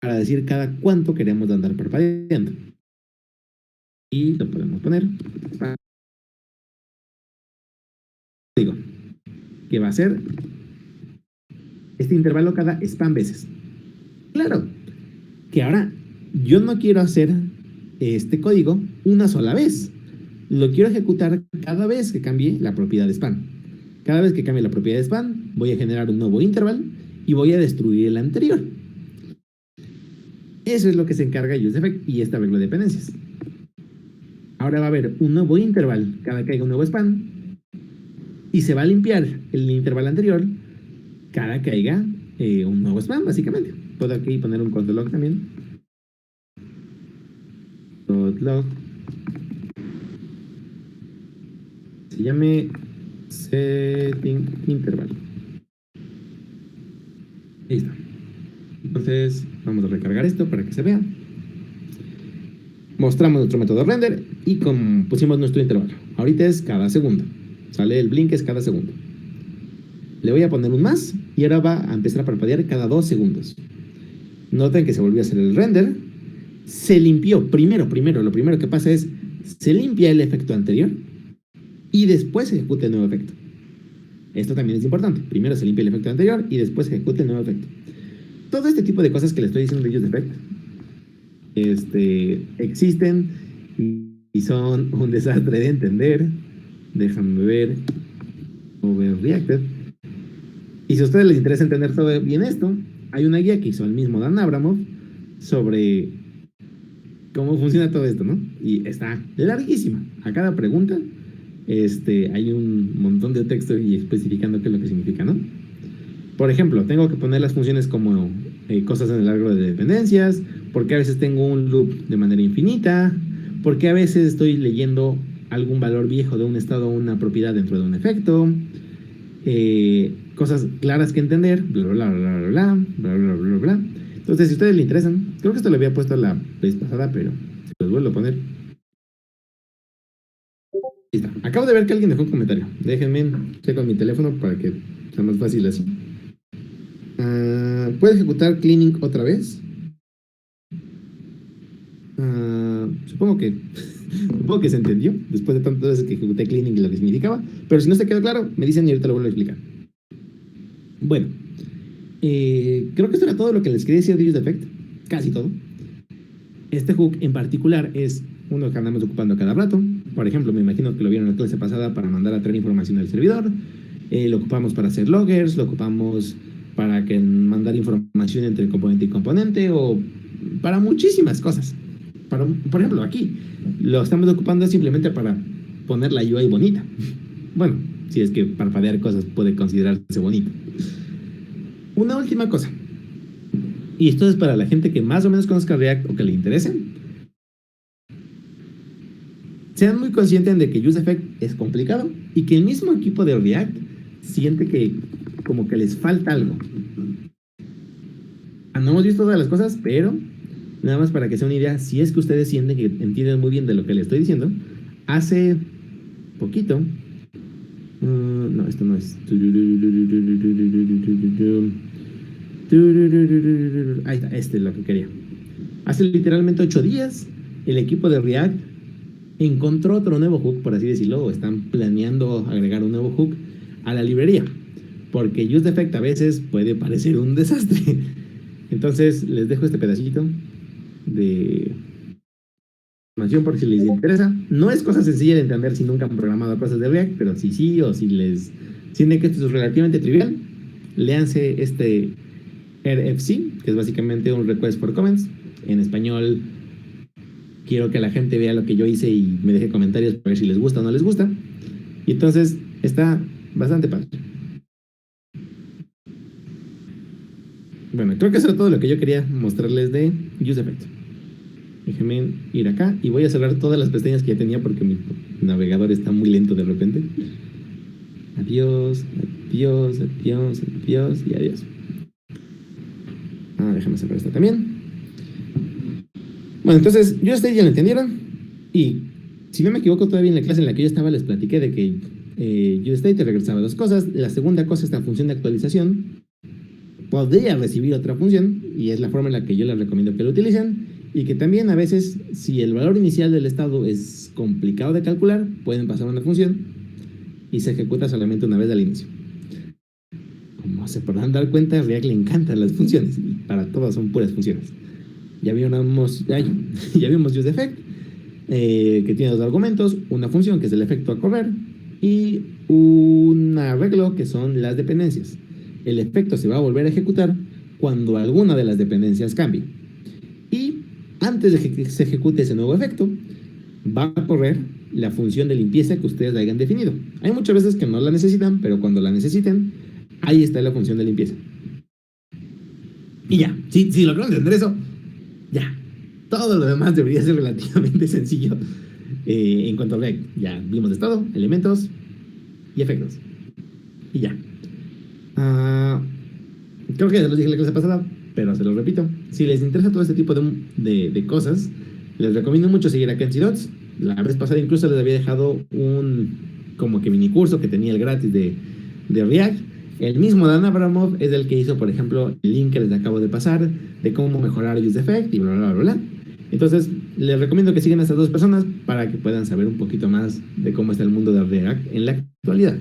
para decir cada cuánto queremos andar parpadeando. Y lo podemos poner. Digo, que va a ser este intervalo cada spam veces. Claro, que ahora yo no quiero hacer este código una sola vez. Lo quiero ejecutar cada vez que cambie la propiedad de span. Cada vez que cambie la propiedad de span, voy a generar un nuevo interval y voy a destruir el anterior. Eso es lo que se encarga useEffect y esta regla de dependencias. Ahora va a haber un nuevo interval cada que haya un nuevo span y se va a limpiar el intervalo anterior cada que haya un nuevo span, básicamente. Puedo aquí poner un control log también. Log se llame setting interval. Ahí está. Entonces vamos a recargar esto para que se vea. Mostramos nuestro método render y pusimos nuestro intervalo. Ahorita es cada segundo. Sale el blink, es cada segundo. Le voy a poner un más y ahora va a empezar a parpadear cada 2 segundos. Noten que se volvió a hacer el render. Se limpió. Lo primero que pasa es se limpia el efecto anterior y después se ejecuta el nuevo efecto. Esto también es importante. Primero se limpia el efecto anterior y después se ejecuta el nuevo efecto. Todo este tipo de cosas que le estoy diciendo de useEffect existen y son un desastre de entender. Déjame ver. Overreacted. Y si a ustedes les interesa entender todo bien esto, hay una guía que hizo el mismo Dan Abramov sobre cómo funciona todo esto, ¿no? Y está larguísima. A cada pregunta hay un montón de texto y especificando qué es lo que significa, ¿no? Por ejemplo, tengo que poner las funciones como cosas en el árbol de dependencias, porque a veces tengo un loop de manera infinita, porque a veces estoy leyendo algún valor viejo de un estado o una propiedad dentro de un efecto, cosas claras que entender, bla, bla, bla, bla, bla, bla, bla, bla, bla. Entonces, si a ustedes les interesan, creo que esto lo había puesto la vez pasada, pero se los vuelvo a poner. Ahí está. Acabo de ver que alguien dejó un comentario. Déjenme checo mi teléfono para que sea más fácil así. ¿Puede ejecutar cleaning otra vez? Supongo que se entendió después de tantas veces que ejecuté cleaning y lo que significaba, pero si no se quedó claro, me dicen y ahorita lo vuelvo a explicar. Bueno, creo que esto era todo lo que les quería decir de useEffect, casi todo. Este hook en particular es uno que andamos ocupando cada rato. Por ejemplo, me imagino que lo vieron en la clase pasada para mandar a traer información del servidor. Lo ocupamos para hacer loggers, lo ocupamos para mandar información entre componente y componente o para muchísimas cosas. Por ejemplo, aquí lo estamos ocupando simplemente para poner la UI bonita. Bueno, si es que parpadear cosas puede considerarse bonito. Una última cosa, y esto es para la gente que más o menos conozca React o que le interese. Sean muy conscientes de que useEffect es complicado y que el mismo equipo de React siente que como que les falta algo. No hemos visto todas las cosas, pero nada más para que sea una idea, si es que ustedes sienten que entienden muy bien de lo que les estoy diciendo, hace poquito, no, esto no es. Ahí está, este es lo que quería. Hace literalmente 8 días, el equipo de React encontró otro nuevo hook, por así decirlo, o están planeando agregar un nuevo hook a la librería, porque useEffect a veces puede parecer un desastre. Entonces les dejo este pedacito de información por si les interesa. No es cosa sencilla de entender si nunca han programado cosas de React, pero si sí o si les sienten que esto es relativamente trivial, léanse este RFC, que es básicamente un request for comments. En español, quiero que la gente vea lo que yo hice y me deje comentarios para ver si les gusta o no les gusta. Y entonces está bastante padre. Bueno, creo que eso era todo lo que yo quería mostrarles de useEffect. Déjenme ir acá y voy a cerrar todas las pestañas que ya tenía porque mi navegador está muy lento de repente. Adiós, adiós, adiós, adiós y adiós. Déjame cerrar esta también. Bueno, entonces, ustedes ya lo entendieron. Y si no me equivoco, todavía en la clase en la que yo estaba les platiqué de que UState te regresaba dos cosas. La segunda cosa es la función de actualización. podría recibir otra función, y es la forma en la que yo les recomiendo que lo utilicen, y que también a veces, si el valor inicial del estado es complicado de calcular, pueden pasar una función y se ejecuta solamente una vez al inicio. Como se podrán dar cuenta, a React le encantan las funciones, y para todas son puras funciones. Ya vimos useEffect, que tiene dos argumentos, una función que es el efecto a correr y un arreglo que son las dependencias. El efecto se va a volver a ejecutar cuando alguna de las dependencias cambie. Y antes de que se ejecute ese nuevo efecto, va a correr la función de limpieza que ustedes la hayan definido. Hay muchas veces que no la necesitan, pero cuando la necesiten, ahí está la función de limpieza. Y ya, si lograron entender eso, ya. Todo lo demás debería ser relativamente sencillo. En cuanto a React, ya vimos estado, elementos y efectos. Y ya. Creo que ya se los dije en la clase pasada, pero se los repito. Si les interesa todo este tipo de cosas, les recomiendo mucho seguir a Kenzie Dots. La vez pasada incluso les había dejado un como que mini curso que tenía el gratis de React. El mismo Dan Abramov es el que hizo, por ejemplo, el link que les acabo de pasar de cómo mejorar useEffect y bla, bla, bla, bla. Entonces, les recomiendo que sigan a estas dos personas para que puedan saber un poquito más de cómo está el mundo de React en la actualidad.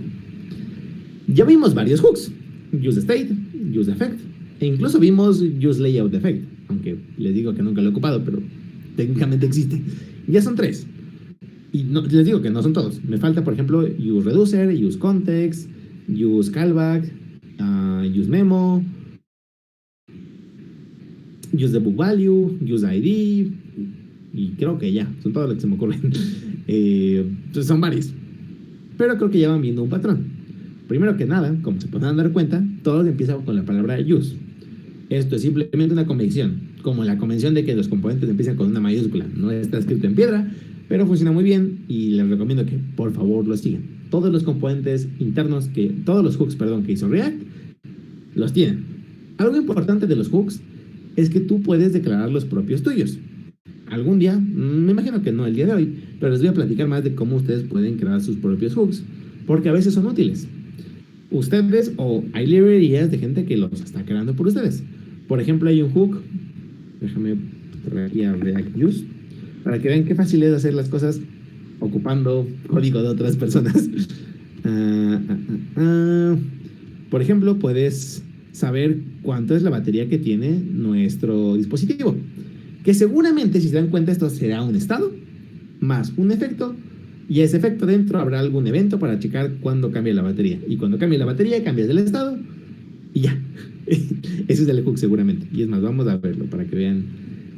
Ya vimos varios hooks: useState, useEffect, e incluso vimos useLayoutEffect, aunque les digo que nunca lo he ocupado, pero técnicamente existe. Ya son 3. Y no, les digo que no son todos. Me falta, por ejemplo, useReducer, useContext, useCallback, useMemo, useDebugValue, useID, y creo que ya, son todos los que se me ocurren. Son varios. Pero creo que ya van viendo un patrón. Primero que nada, como se podrán dar cuenta, todo empieza con la palabra use. Esto es simplemente una convención, como la convención de que los componentes empiezan con una mayúscula. No está escrito en piedra, pero funciona muy bien y les recomiendo que por favor lo sigan. Todos los componentes internos, todos los hooks, que hizo React, los tienen. Algo importante de los hooks es que tú puedes declarar los propios tuyos. Algún día, me imagino que no el día de hoy, pero les voy a platicar más de cómo ustedes pueden crear sus propios hooks, porque a veces son útiles. Ustedes, o hay librerías de gente que los está creando por ustedes. Por ejemplo, hay un hook, déjame poner aquí a React Use, para que vean qué fácil es hacer las cosas ocupando código de otras personas. Por ejemplo, puedes saber cuánto es la batería que tiene nuestro dispositivo, que seguramente, si se dan cuenta, esto será un estado más un efecto, y ese efecto dentro habrá algún evento para checar cuándo cambia la batería, y cuando cambie la batería cambias el estado y ya. Ese es el hook seguramente. Y es más, vamos a verlo para que vean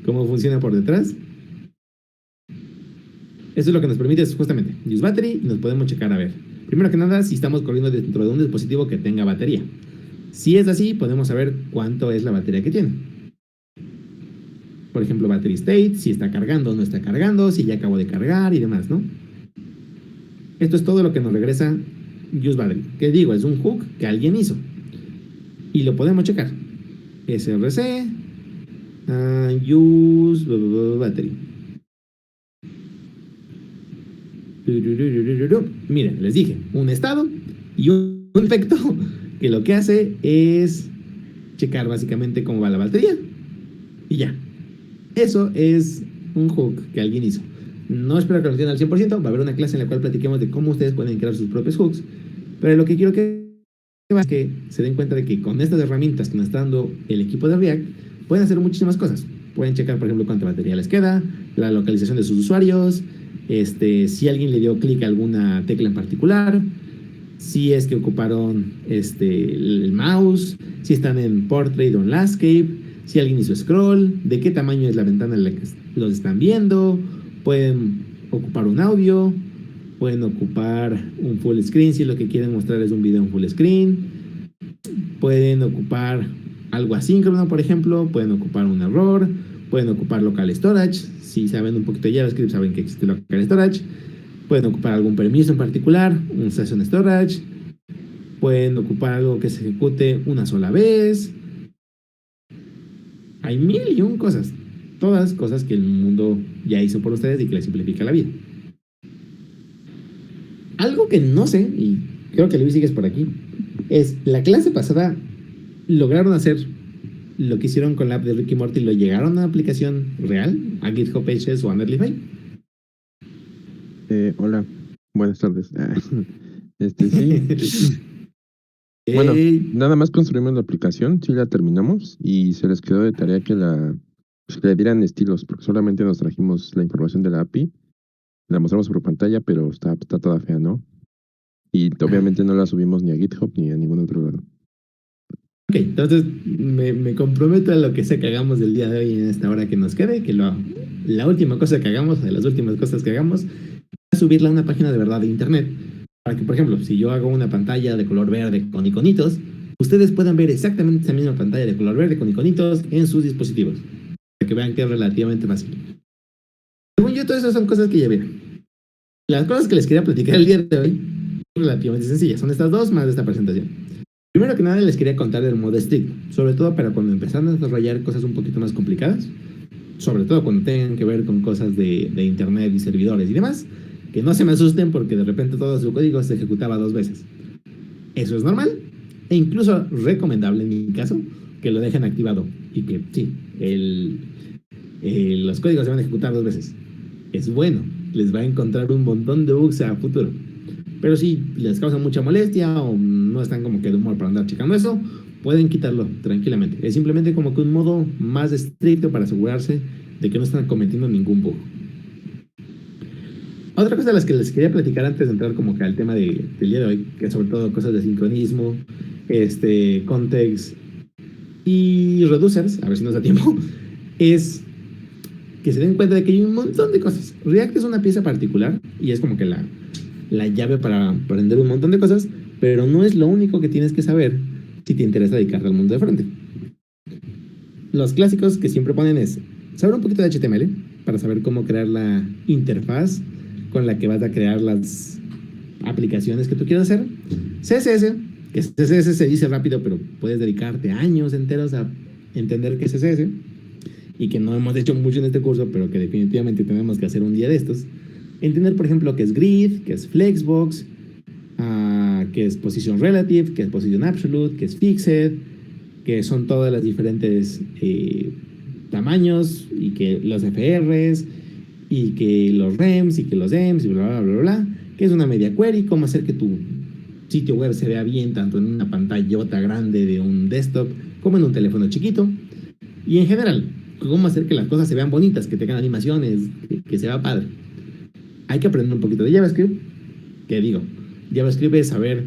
cómo funciona por detrás. Eso es lo que nos permite, es justamente use battery, y nos podemos checar a ver, primero que nada, si estamos corriendo dentro de un dispositivo que tenga batería. Si es así, podemos saber cuánto es la batería que tiene. Por ejemplo, battery state, si está cargando o no está cargando, si ya acabó de cargar y demás, ¿no? Esto es todo lo que nos regresa useBattery, que digo, es un hook que alguien hizo y lo podemos checar. src useBattery. Miren, les dije, un estado y un efecto que lo que hace es checar básicamente cómo va la batería y ya. Eso es un hook que alguien hizo. No espero que lo entiendan al 100%, va a haber una clase en la cual platiquemos de cómo ustedes pueden crear sus propios hooks, pero lo que quiero que se den cuenta de que con estas herramientas que nos está dando el equipo de React, pueden hacer muchísimas cosas. Pueden checar, por ejemplo, cuánta batería les queda, la localización de sus usuarios, si alguien le dio clic a alguna tecla en particular, si es que ocuparon el mouse, si están en portrait o en landscape, si alguien hizo scroll, de qué tamaño es la ventana en la que los están viendo. Pueden ocupar un audio, pueden ocupar un full screen si lo que quieren mostrar es un video en full screen, pueden ocupar algo asíncrono, por ejemplo, pueden ocupar un error, pueden ocupar local storage, si saben un poquito de JavaScript saben que existe local storage, pueden ocupar algún permiso en particular, un session storage, pueden ocupar algo que se ejecute una sola vez. Hay mil y un cosas, todas cosas que el mundo ya hizo por ustedes y que les simplifica la vida. Algo que no sé, y creo que Luis sigues por aquí, es la clase pasada lograron hacer lo que hicieron con la app de Ricky Morty, lo llegaron a una aplicación real, a GitHub Pages o a Netlify. Hola, buenas tardes. Sí. Bueno, nada más construimos la aplicación, sí la terminamos y se les quedó de tarea pues, que le dieran estilos, porque solamente nos trajimos la información de la API, la mostramos por pantalla, pero está toda fea, ¿no? Y obviamente no la subimos ni a GitHub ni a ningún otro lado. Ok, entonces me comprometo a lo que sea que hagamos del día de hoy en esta hora que nos quede, que la última cosa que hagamos, de las últimas cosas que hagamos, es subirla a una página de verdad de internet. Para que, por ejemplo, si yo hago una pantalla de color verde con iconitos, ustedes puedan ver exactamente esa misma pantalla de color verde con iconitos en sus dispositivos. Para que vean que es relativamente fácil. Según yo, todas esas son cosas que ya vieron. Las cosas que les quería platicar el día de hoy son relativamente sencillas. Son estas dos más de esta presentación. Primero que nada les quería contar del modo estricto, sobre todo para cuando empezaron a desarrollar cosas un poquito más complicadas, sobre todo cuando tengan que ver con cosas de internet y servidores y demás, que no se me asusten porque de repente todo su código se ejecutaba 2 veces. Eso es normal e incluso recomendable en mi caso que lo dejen activado y que sí, los códigos se van a ejecutar 2 veces. Es bueno, les va a encontrar un montón de bugs a futuro. Pero si les causa mucha molestia o no están como que de humor para andar checando eso, pueden quitarlo tranquilamente. Es simplemente como que un modo más estricto para asegurarse de que no están cometiendo ningún bug. Otra cosa de las que les quería platicar antes de entrar como que al tema del día de hoy, que sobre todo cosas de sincronismo, context y reducers, a ver si nos da tiempo, es que se den cuenta de que hay un montón de cosas. React es una pieza particular y es como que la llave para aprender un montón de cosas, pero no es lo único que tienes que saber si te interesa dedicarte al mundo de frente. Los clásicos que siempre ponen es saber un poquito de HTML para saber cómo crear la interfaz con la que vas a crear las aplicaciones que tú quieras hacer. CSS, que CSS se dice rápido, pero puedes dedicarte años enteros a entender qué es CSS y que no hemos hecho mucho en este curso, pero que definitivamente tenemos que hacer un día de estos. Entender, por ejemplo, qué es grid, qué es flexbox, qué es position relative, qué es position absolute, qué es fixed, que son todas las diferentes tamaños y que los FRs y que los REMs y que los DEMs y bla, bla, bla, bla, bla, que es una media query, cómo hacer que tu sitio web se vea bien tanto en una pantallota grande de un desktop como en un teléfono chiquito y en general, cómo hacer que las cosas se vean bonitas, que tengan animaciones, que se vea padre. Hay que aprender un poquito de JavaScript, que digo, JavaScript es saber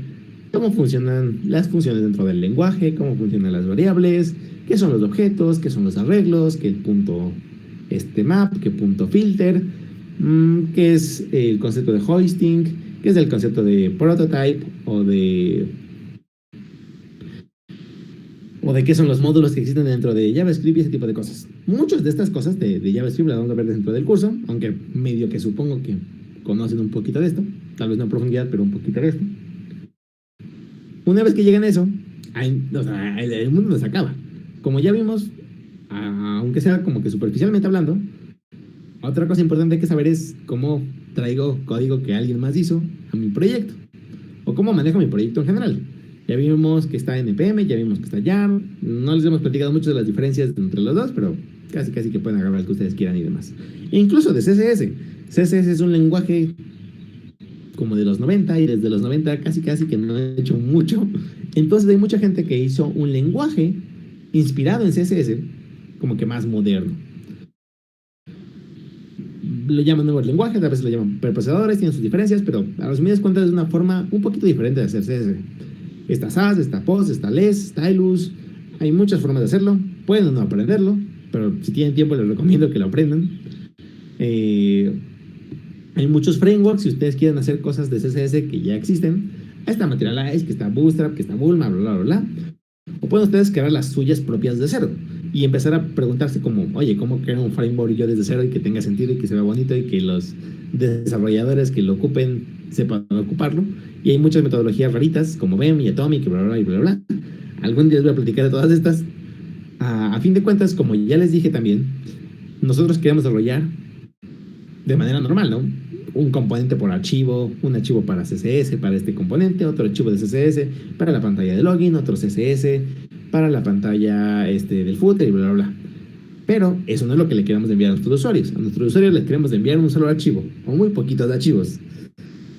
cómo funcionan las funciones dentro del lenguaje, cómo funcionan las variables, qué son los objetos, qué son los arreglos, qué el punto map, qué punto filter, qué es el concepto de hoisting, qué es el concepto de prototype o de qué son los módulos que existen dentro de JavaScript y ese tipo de cosas. Muchas de estas cosas de JavaScript las vamos a ver dentro del curso, aunque medio que supongo que conocen un poquito de esto, tal vez no en profundidad, pero un poquito de esto. Una vez que llegan a eso, el mundo nos acaba. Como ya vimos, aunque sea como que superficialmente hablando, otra cosa importante que saber es cómo traigo código que alguien más hizo a mi proyecto, o cómo manejo mi proyecto en general. Ya vimos que está NPM, ya vimos que está YARN, no les hemos platicado mucho de las diferencias entre los dos, pero casi que pueden agarrar el que ustedes quieran y demás. E incluso de CSS. CSS es un lenguaje como de los 90 y desde los 90 casi que no he hecho mucho. Entonces hay mucha gente que hizo un lenguaje inspirado en CSS como que más moderno. Lo llaman nuevos lenguajes, a veces lo llaman preprocesadores, tienen sus diferencias, pero a resumidas cuentas es una forma un poquito diferente de hacer CSS. Está Sass, está Post, está Less, Stylus, hay muchas formas de hacerlo, pueden no aprenderlo, pero si tienen tiempo les recomiendo que lo aprendan. Hay muchos frameworks si ustedes quieren hacer cosas de CSS que ya existen. Está Materialize, que está Bootstrap, que está Bulma, bla, bla, bla, bla. O pueden ustedes crear las suyas propias de cero y empezar a preguntarse como, oye, ¿cómo crear un framework yo desde cero y que tenga sentido y que se vea bonito y que los desarrolladores que lo ocupen sepan ocuparlo? Y hay muchas metodologías raritas como BEM y Atomic y bla, bla, bla, bla, bla. Algún día les voy a platicar de todas estas. A fin de cuentas, como ya les dije también, nosotros queremos desarrollar de manera normal, ¿no? Un componente por archivo, un archivo para CSS, para este componente, otro archivo de CSS, para la pantalla de login, otro CSS, para la pantalla del footer y bla, bla, bla. Pero eso no es lo que le queremos enviar a nuestros usuarios. A nuestros usuarios les queremos enviar un solo archivo o muy poquitos archivos.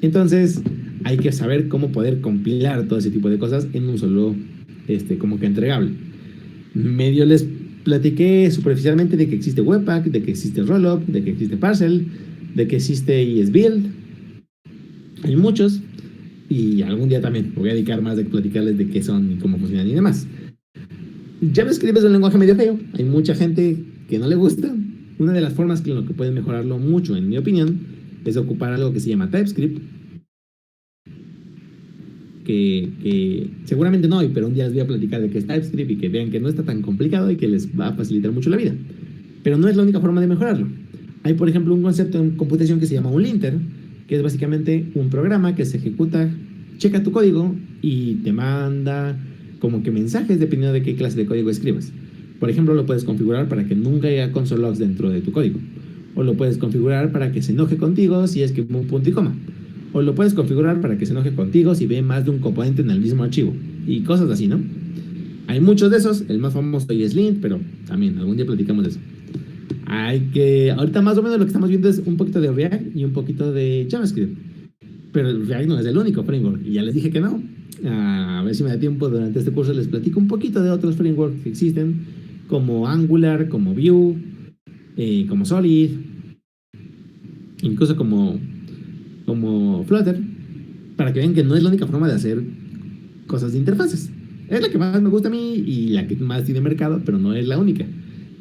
Entonces hay que saber cómo poder compilar todo ese tipo de cosas en un solo como que entregable. Medio les platiqué superficialmente de que existe Webpack, de que existe Rollup, de que existe Parcel, de que existe ESBuild. Hay muchos y algún día también me voy a dedicar más de platicarles de qué son y cómo funcionan y demás. JavaScript es un lenguaje medio feo. Hay mucha gente que no le gusta. Una de las formas que lo que pueden mejorarlo mucho, en mi opinión, es ocupar algo que se llama TypeScript. Que seguramente no hay, pero un día les voy a platicar de qué es TypeScript y que vean que no está tan complicado y que les va a facilitar mucho la vida. Pero no es la única forma de mejorarlo. Hay, por ejemplo, un concepto en computación que se llama un linter, que es básicamente un programa que se ejecuta, checa tu código y te manda como que mensajes dependiendo de qué clase de código escribas. Por ejemplo, lo puedes configurar para que nunca haya console logs dentro de tu código. O lo puedes configurar para que se enoje contigo si es que un punto y coma. O lo puedes configurar para que se enoje contigo si ve más de un componente en el mismo archivo. Y cosas así, ¿no? Hay muchos de esos. El más famoso es Lint, pero también algún día platicamos de eso. Ahorita más o menos lo que estamos viendo es un poquito de React y un poquito de JavaScript. Pero el React no es el único framework. Y ya les dije que no. A ver si me da tiempo durante este curso les platico un poquito de otros frameworks que existen, como Angular, como Vue, como Solid, incluso como Flutter, para que vean que no es la única forma de hacer cosas de interfaces. Es la que más me gusta a mí y la que más tiene mercado, pero no es la única.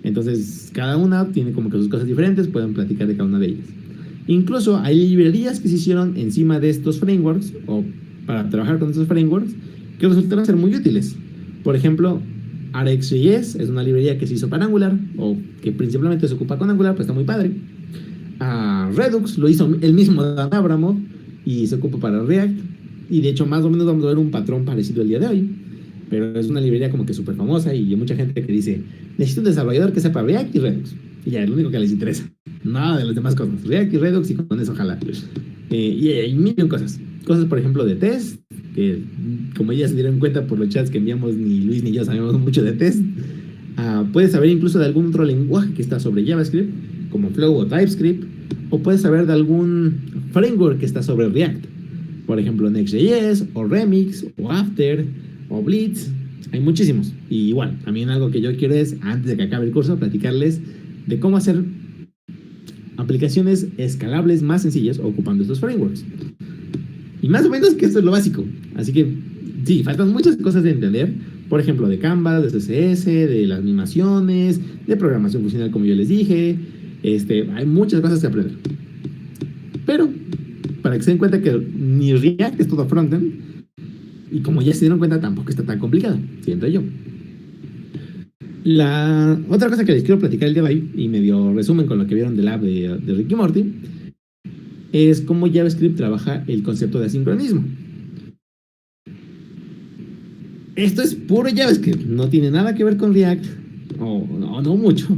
Entonces, cada una tiene como que sus cosas diferentes, pueden platicar de cada una de ellas. Incluso hay librerías que se hicieron encima de estos frameworks o para trabajar con estos frameworks que resultaron ser muy útiles. Por ejemplo, RxJS es una librería que se hizo para Angular o que principalmente se ocupa con Angular, pues está muy padre. Redux lo hizo el mismo Dan Abramov y se ocupa para React. Y de hecho, más o menos vamos a ver un patrón parecido el día de hoy. Pero es una librería como que súper famosa y hay mucha gente que dice: necesito un desarrollador que sepa React y Redux. Y ya es lo único que les interesa. Nada de las demás cosas. React y Redux y con eso ojalá. Y hay mil cosas. Cosas, por ejemplo, de test, que como ya se dieron cuenta por los chats que enviamos, ni Luis ni yo sabemos mucho de test. Puedes saber incluso de algún otro lenguaje que está sobre JavaScript, como Flow o TypeScript, o puedes saber de algún framework que está sobre React. Por ejemplo, Next.js, o Remix, o After, o Blitz. Hay muchísimos. Y igual, también algo que yo quiero es, antes de que acabe el curso, platicarles de cómo hacer aplicaciones escalables más sencillas ocupando estos frameworks. Y más o menos que esto es lo básico. Así que, sí, faltan muchas cosas de entender. Por ejemplo, de Canvas, de CSS, de las animaciones, de programación funcional, como yo les dije. Hay muchas cosas que aprender. Pero, para que se den cuenta que ni React es todo frontend, y como ya se dieron cuenta, tampoco está tan complicado, siento yo. La otra cosa que les quiero platicar el día de hoy, y medio resumen con lo que vieron del lab de Ricky Morty, es cómo JavaScript trabaja el concepto de asincronismo. Esto es puro JavaScript, no tiene nada que ver con React, o no mucho,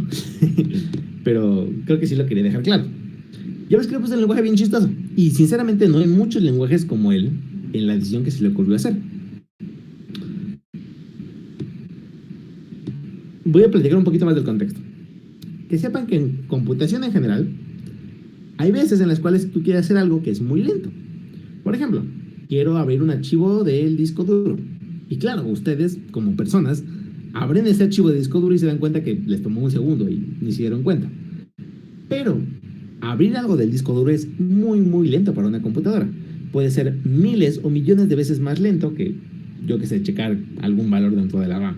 pero creo que sí lo quería dejar claro. JavaScript es un lenguaje bien chistoso, y sinceramente no hay muchos lenguajes como él en la decisión que se le ocurrió hacer. Voy a platicar un poquito más del contexto. Que sepan que en computación en general hay veces en las cuales tú quieres hacer algo que es muy lento. Por ejemplo, quiero abrir un archivo del disco duro. Y claro, ustedes como personas abren ese archivo de disco duro y se dan cuenta que les tomó un segundo y ni se dieron cuenta. Pero abrir algo del disco duro es muy muy lento para una computadora. Puede ser miles o millones de veces más lento que, yo que sé, checar algún valor dentro de la RAM.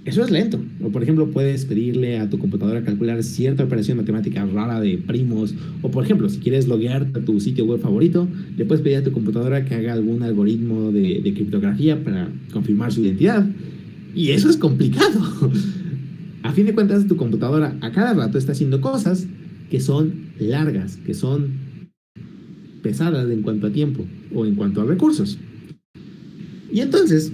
Eso es lento. O por ejemplo, puedes pedirle a tu computadora calcular cierta operación matemática rara de primos. O por ejemplo, si quieres loguear a tu sitio web favorito, le puedes pedir a tu computadora que haga algún algoritmo de criptografía para confirmar su identidad. Y eso es complicado. A fin de cuentas, tu computadora a cada rato está haciendo cosas que son largas, que son pesadas en cuanto a tiempo o en cuanto a recursos. Y entonces,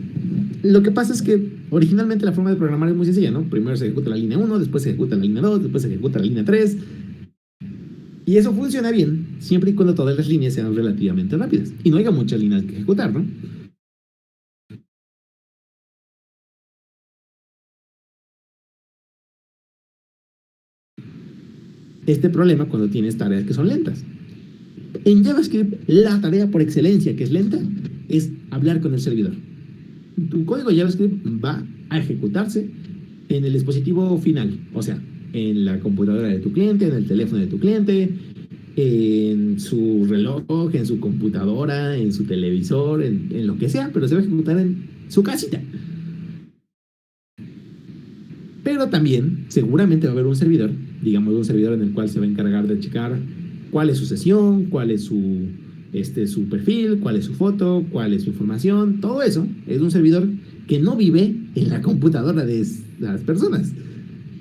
lo que pasa es que originalmente la forma de programar es muy sencilla, ¿no? Primero se ejecuta la línea 1, después se ejecuta la línea 2, después se ejecuta la línea 3. Y eso funciona bien siempre y cuando todas las líneas sean relativamente rápidas y no haya muchas líneas que ejecutar, ¿no? este problema cuando tienes tareas que son lentas. En JavaScript, la tarea por excelencia que es lenta es hablar con el servidor. Tu código JavaScript va a ejecutarse en el dispositivo final, o sea, en la computadora de tu cliente, en el teléfono de tu cliente, en su reloj, en su computadora, en su televisor, en lo que sea, pero se va a ejecutar en su casita. Pero también seguramente va a haber un servidor, digamos un servidor en el cual se va a encargar de checar cuál es su sesión, cuál es su perfil, cuál es su foto, cuál es su información, todo eso es un servidor que no vive en la computadora de las personas,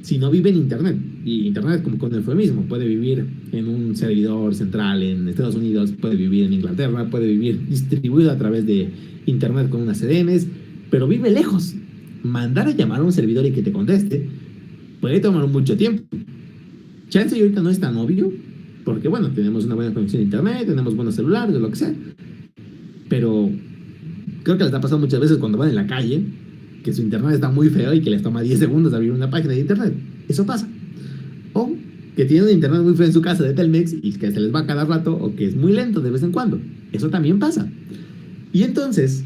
sino vive en Internet. Y Internet, como con eufemismo, puede vivir en un servidor central en Estados Unidos, puede vivir en Inglaterra, puede vivir distribuido a través de Internet con unas CDNs, pero vive lejos. Mandar a llamar a un servidor y que te conteste puede tomar mucho tiempo. Chance y ahorita no es tan obvio, porque bueno, tenemos una buena conexión a Internet, tenemos buenos celulares o lo que sea, pero creo que les ha pasado muchas veces cuando van en la calle, que su Internet está muy feo y que les toma 10 segundos abrir una página de Internet. Eso pasa. O que tienen un Internet muy feo en su casa de Telmex y que se les va cada rato, o que es muy lento de vez en cuando. Eso también pasa. Y entonces,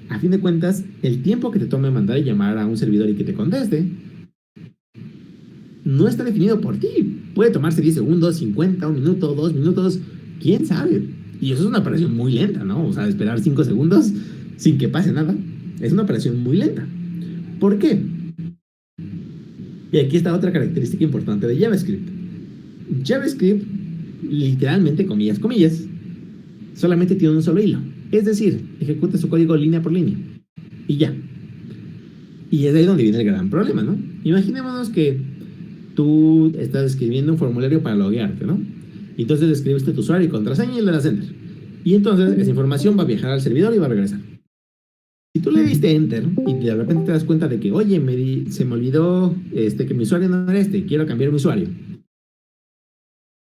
a fin de cuentas, el tiempo que te tome mandar y llamar a un servidor y que te conteste no está definido por ti. Puede tomarse 10 segundos, 50, un minuto, 2 minutos, quién sabe. Y eso es una operación muy lenta, ¿no? O sea, esperar 5 segundos sin que pase nada es una operación muy lenta. ¿Por qué? Y aquí está otra característica importante de JavaScript. JavaScript, literalmente, comillas, comillas, solamente tiene un solo hilo. Es decir, ejecuta su código línea por línea. Y ya. Y es de ahí donde viene el gran problema, ¿no? Imaginémonos que tú estás escribiendo un formulario para loguearte, ¿no? Y entonces escribiste tu usuario y contraseña y le das enter. Y entonces esa información va a viajar al servidor y va a regresar. Si tú le diste enter y de repente te das cuenta de que, oye, se me olvidó que mi usuario no era quiero cambiar mi usuario.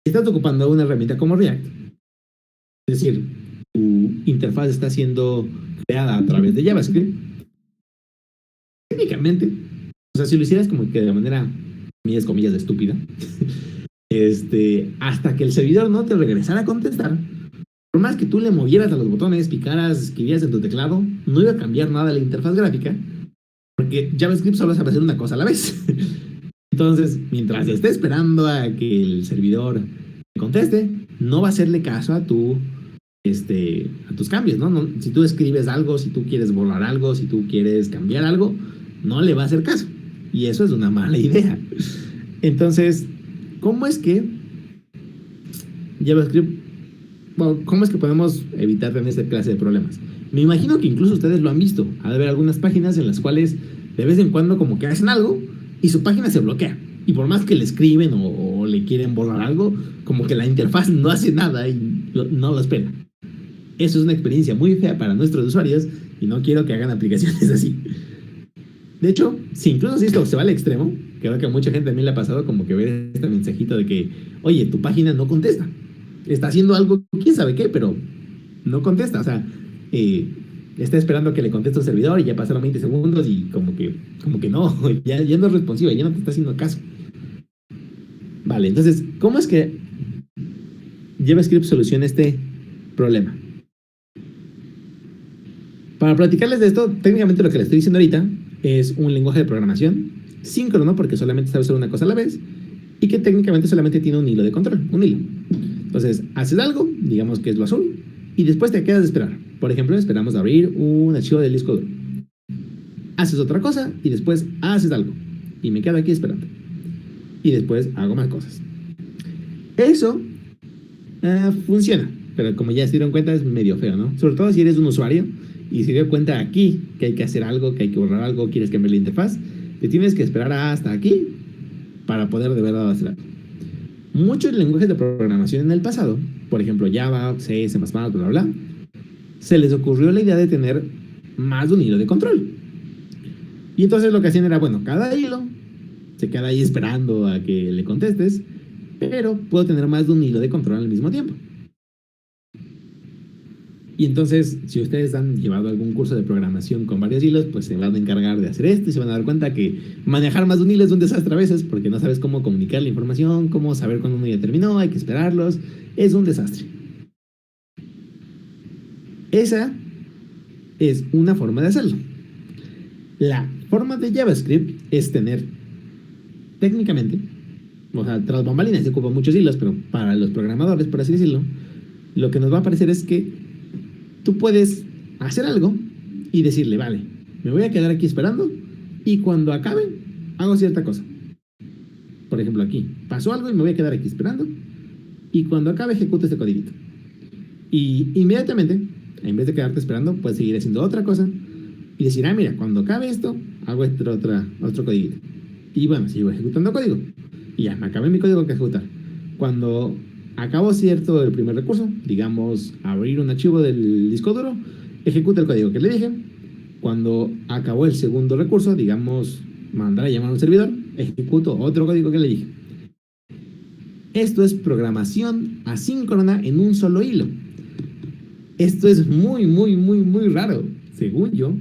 Estás ocupando una herramienta como React. Es decir, tu interfaz está siendo creada a través de JavaScript. Técnicamente, o sea, si lo hicieras como que de manera, comillas, comillas, de estúpida, hasta que el servidor no te regresara a contestar, por más que tú le movieras a los botones, picaras, escribieras en tu teclado, no iba a cambiar nada la interfaz gráfica, porque JavaScript solo sabe hacer una cosa a la vez. Entonces, mientras esté esperando a que el servidor te conteste, no va a hacerle caso a tus cambios, ¿no? Si tú escribes algo, si tú quieres borrar algo, si tú quieres cambiar algo, no le va a hacer caso. Y eso es una mala idea. Entonces, ¿cómo es que JavaScript, bueno, cómo es que podemos evitar tener esta clase de problemas? Me imagino que incluso ustedes lo han visto. Ha de haber algunas páginas en las cuales de vez en cuando como que hacen algo y su página se bloquea. Y por más que le escriben o le quieren borrar algo, como que la interfaz no hace nada y no lo espera. Eso es una experiencia muy fea para nuestros usuarios y no quiero que hagan aplicaciones así. De hecho, si incluso si esto se va al extremo, creo que a mucha gente también le ha pasado como que ver este mensajito de que, oye, tu página no contesta. Está haciendo algo, quién sabe qué, pero no contesta. O sea, está esperando que le conteste el servidor y ya pasaron 20 segundos y como que no, ya no es responsiva, ya no te está haciendo caso. Vale, entonces, ¿cómo es que JavaScript soluciona este problema? Para platicarles de esto, técnicamente lo que les estoy diciendo ahorita es un lenguaje de programación síncrono, porque solamente sabe hacer una cosa a la vez, y que técnicamente solamente tiene un hilo de control, un hilo. Entonces, haces algo, digamos que es lo azul, y después te quedas de esperar. Por ejemplo, esperamos abrir un archivo del disco duro. Haces otra cosa, y después haces algo. Y me quedo aquí esperando. Y después hago más cosas. Eso funciona, pero como ya se dieron cuenta, es medio feo, ¿no? Sobre todo si eres un usuario y se dio cuenta aquí que hay que hacer algo, que hay que borrar algo, quieres cambiar la interfaz, te tienes que esperar hasta aquí para poder de verdad hacer algo. Muchos lenguajes de programación en el pasado, por ejemplo Java, C, C++, bla, bla, bla, se les ocurrió la idea de tener más de un hilo de control. Y entonces lo que hacían era, bueno, cada hilo se queda ahí esperando a que le contestes, pero puedo tener más de un hilo de control al mismo tiempo. Y entonces, si ustedes han llevado algún curso de programación con varios hilos, pues se van a encargar de hacer esto y se van a dar cuenta que manejar más de un hilo es un desastre a veces porque no sabes cómo comunicar la información, cómo saber cuándo uno ya terminó, hay que esperarlos. Es un desastre. Esa es una forma de hacerlo. La forma de JavaScript es tener, técnicamente, o sea, tras bambalinas se ocupan muchos hilos, pero para los programadores, por así decirlo, lo que nos va a parecer es que tú puedes hacer algo y decirle, vale, me voy a quedar aquí esperando y cuando acabe, hago cierta cosa. Por ejemplo, aquí, pasó algo y me voy a quedar aquí esperando y cuando acabe ejecuto este codiguito. Y inmediatamente, en vez de quedarte esperando, puedes seguir haciendo otra cosa y decir, ah, mira, cuando acabe esto, hago otro codiguito. Y bueno, sigo ejecutando código. Y ya, me acabé mi código que ejecutar. Cuando acabo cierto el primer recurso, digamos, abrir un archivo del disco duro, ejecuta el código que le dije. Cuando acabó el segundo recurso, digamos, mandar a llamar a un servidor, ejecuto otro código que le dije. Esto es programación asíncrona en un solo hilo. Esto es muy, muy, muy, muy raro, según yo.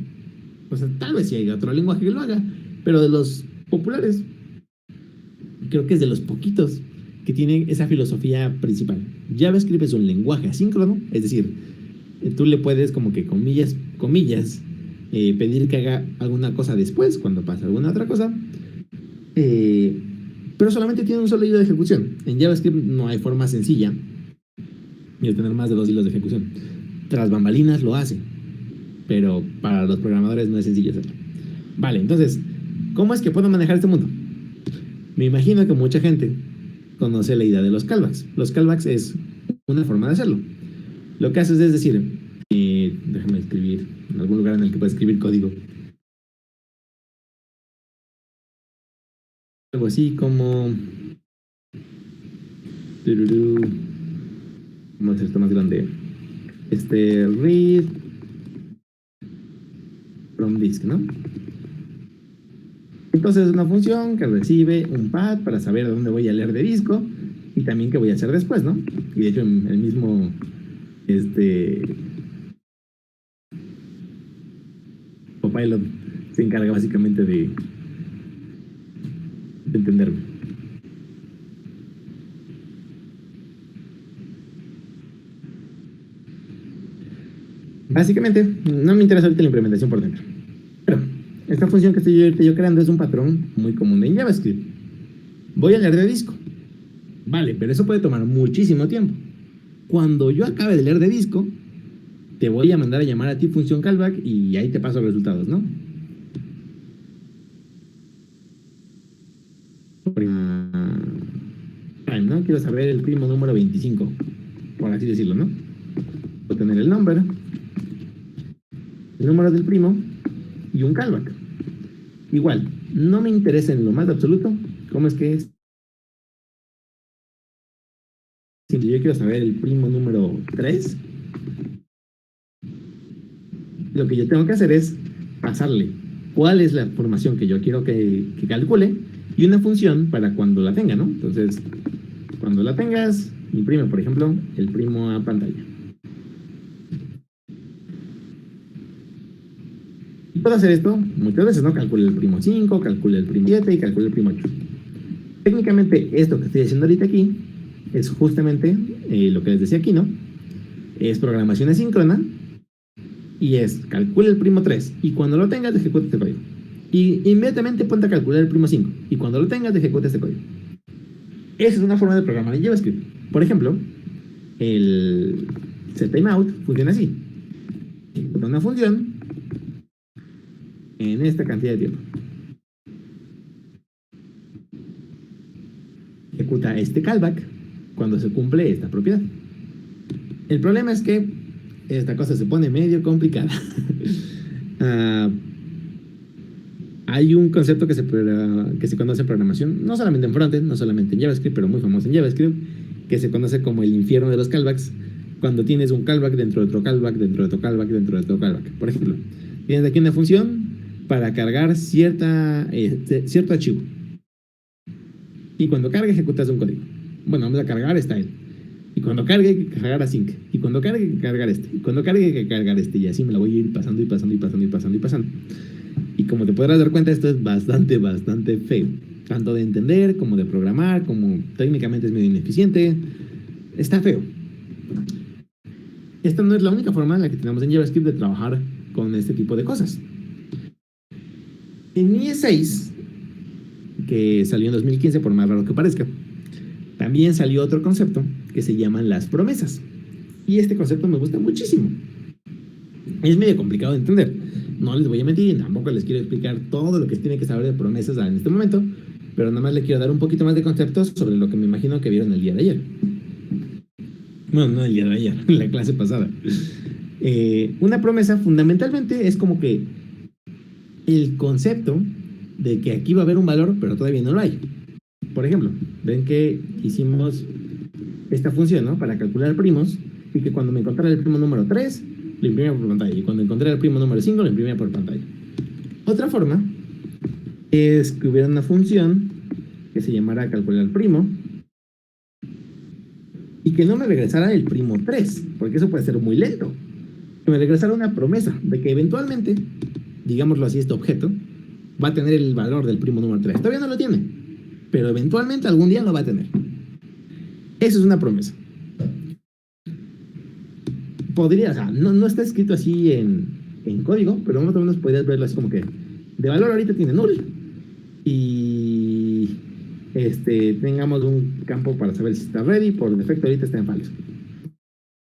O sea, tal vez si hay otro lenguaje que lo haga, pero de los populares, creo que es de los poquitos que tienen esa filosofía principal. JavaScript es un lenguaje asíncrono, es decir, tú le puedes como que comillas, pedir que haga alguna cosa después, cuando pasa alguna otra cosa, pero solamente tiene un solo hilo de ejecución. En JavaScript no hay forma sencilla de tener más de 2 hilos de ejecución. Tras bambalinas lo hace, pero para los programadores no es sencillo hacerlo. Vale, entonces, ¿cómo es que puedo manejar este mundo? Me imagino que mucha gente conoce la idea de los callbacks. Los callbacks es una forma de hacerlo. Lo que haces es decir, déjame escribir en algún lugar en el que pueda escribir código. Algo así como... Vamos a hacer esto más grande. Read from disk, ¿no? Entonces es una función que recibe un path para saber a dónde voy a leer de disco y también qué voy a hacer después, ¿no? Y de hecho el mismo Copilot se encarga básicamente de entenderme. Básicamente, no me interesa ahorita la implementación por dentro. Pero esta función que estoy yo creando es un patrón muy común en JavaScript. Voy a leer de disco. Vale, pero eso puede tomar muchísimo tiempo. Cuando yo acabe de leer de disco, te voy a mandar a llamar a ti función callback y ahí te paso los resultados, ¿no? ¿No? Quiero saber el primo número 25, por así decirlo, ¿no? Voy a tener el nombre, el número del primo y un callback. Igual, no me interesa en lo más absoluto cómo es que es. Si yo quiero saber el primo número 3, lo que yo tengo que hacer es pasarle cuál es la información que yo quiero que calcule y una función para cuando la tenga, ¿no? Entonces, cuando la tengas, imprime, por ejemplo, el primo a pantalla. Y puedo hacer esto muchas veces, ¿no? Calcule el primo 5, calcule el primo 7 y calcule el primo 8. Técnicamente, esto que estoy haciendo ahorita aquí es justamente lo que les decía aquí, ¿no? Es programación asíncrona y es calcula el primo 3 y cuando lo tengas, ejecuta este código. Y inmediatamente ponte a calcular el primo 5 y cuando lo tengas, ejecuta este código. Esa es una forma de programar en JavaScript. Por ejemplo, el setTimeout funciona así. Ejecuta una función en esta cantidad de tiempo. Ejecuta este callback cuando se cumple esta propiedad. El problema es que esta cosa se pone medio complicada. Hay un concepto que se conoce en programación, no solamente en frontend, no solamente en JavaScript, pero muy famoso en JavaScript, que se conoce como el infierno de los callbacks, cuando tienes un callback dentro de otro callback, dentro de otro callback, dentro de otro callback. Por ejemplo, tienes aquí una función para cargar cierto archivo. Y cuando carga, ejecutas un código. Bueno, vamos a cargar style. Y Y cuando cargue hay que cargar a zinc. Y cuando cargue hay que cargar este. Y cuando cargue hay que cargar este. Y así me la voy a ir pasando y pasando y pasando y pasando y pasando. Y como te podrás dar cuenta, esto es bastante, bastante feo. Tanto de entender, como de programar, como técnicamente es medio ineficiente. Está feo. Esta no es la única forma en la que tenemos en JavaScript de trabajar con este tipo de cosas. En IE6, que salió en 2015, por más raro que parezca, también salió otro concepto que se llaman las promesas. Y este concepto me gusta muchísimo. Es medio complicado de entender. No les voy a mentir, tampoco les quiero explicar todo lo que tiene que saber de promesas en este momento, pero nada más le quiero dar un poquito más de conceptos sobre lo que me imagino que vieron el día de ayer. Bueno, no el día de ayer, en la clase pasada. Una promesa fundamentalmente es como que el concepto de que aquí va a haber un valor, pero todavía no lo hay. Por ejemplo, ven que hicimos esta función, ¿no? Para calcular primos, y que cuando me encontrara el primo número 3, lo imprimía por pantalla, y cuando encontré el primo número 5, lo imprimía por pantalla. Otra forma es que hubiera una función que se llamara calcular primo, y que no me regresara el primo 3, porque eso puede ser muy lento. Que me regresara una promesa de que eventualmente, digámoslo así, este objeto va a tener el valor del primo número 3. Todavía no lo tiene, pero eventualmente algún día lo va a tener. Eso es una promesa. Podría, o sea, no está escrito así en código, pero más o menos podrías verlo así como que de valor ahorita tiene null y tengamos un campo para saber si está ready, por defecto ahorita está en falso.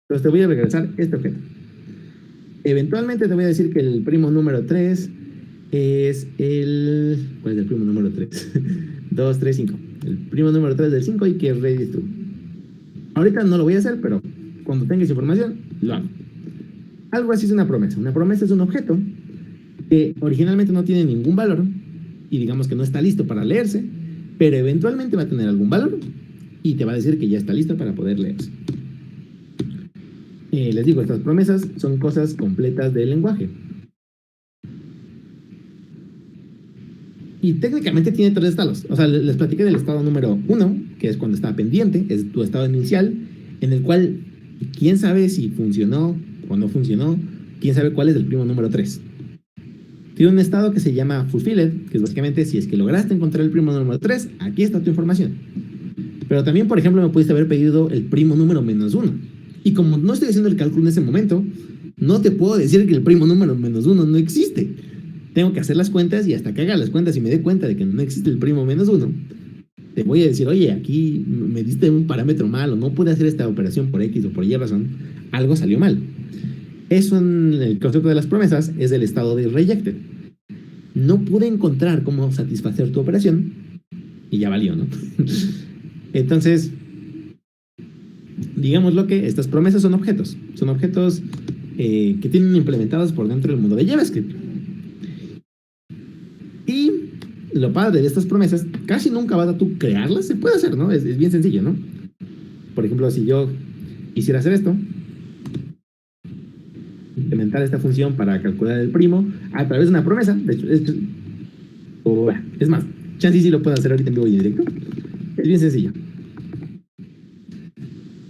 Entonces te voy a regresar este objeto. Eventualmente te voy a decir que el primo número 3 es el... ¿Cuál es el primo número 3? 2, 3, 5. El primo número 3 del 5 y que es ready true. Ahorita no lo voy a hacer, pero cuando tenga esa información, lo hago. Algo así es una promesa. Una promesa es un objeto que originalmente no tiene ningún valor y digamos que no está listo para leerse, pero eventualmente va a tener algún valor y te va a decir que ya está listo para poder leerse. Les digo, estas promesas son cosas completas del lenguaje. Y técnicamente tiene 3 estados. O sea, les platiqué del estado número 1, que es cuando está pendiente, es tu estado inicial, en el cual quién sabe si funcionó o no funcionó, quién sabe cuál es el primo número 3. Tiene un estado que se llama fulfilled, que es básicamente si es que lograste encontrar el primo número 3, aquí está tu información. Pero también, por ejemplo, me pudiste haber pedido el primo número -1. Y como no estoy haciendo el cálculo en ese momento, no te puedo decir que el primo número -1 no existe. Tengo que hacer las cuentas y hasta que haga las cuentas y me dé cuenta de que no existe el primo -1, te voy a decir, oye, aquí me diste un parámetro mal o no pude hacer esta operación por X o por Y razón, algo salió mal. Eso en el concepto de las promesas es el estado de rejected. No pude encontrar cómo satisfacer tu operación y ya valió, ¿no? Entonces, digámoslo que estas promesas son objetos que tienen implementados por dentro del mundo de JavaScript. Y lo padre de estas promesas, casi nunca vas a tú crearlas, se puede hacer, ¿no? Es bien sencillo, ¿no? Por ejemplo, si yo quisiera hacer esto, implementar esta función para calcular el primo a través de una promesa, de hecho, es más, chance sí lo puedo hacer ahorita en vivo y en directo, es bien sencillo.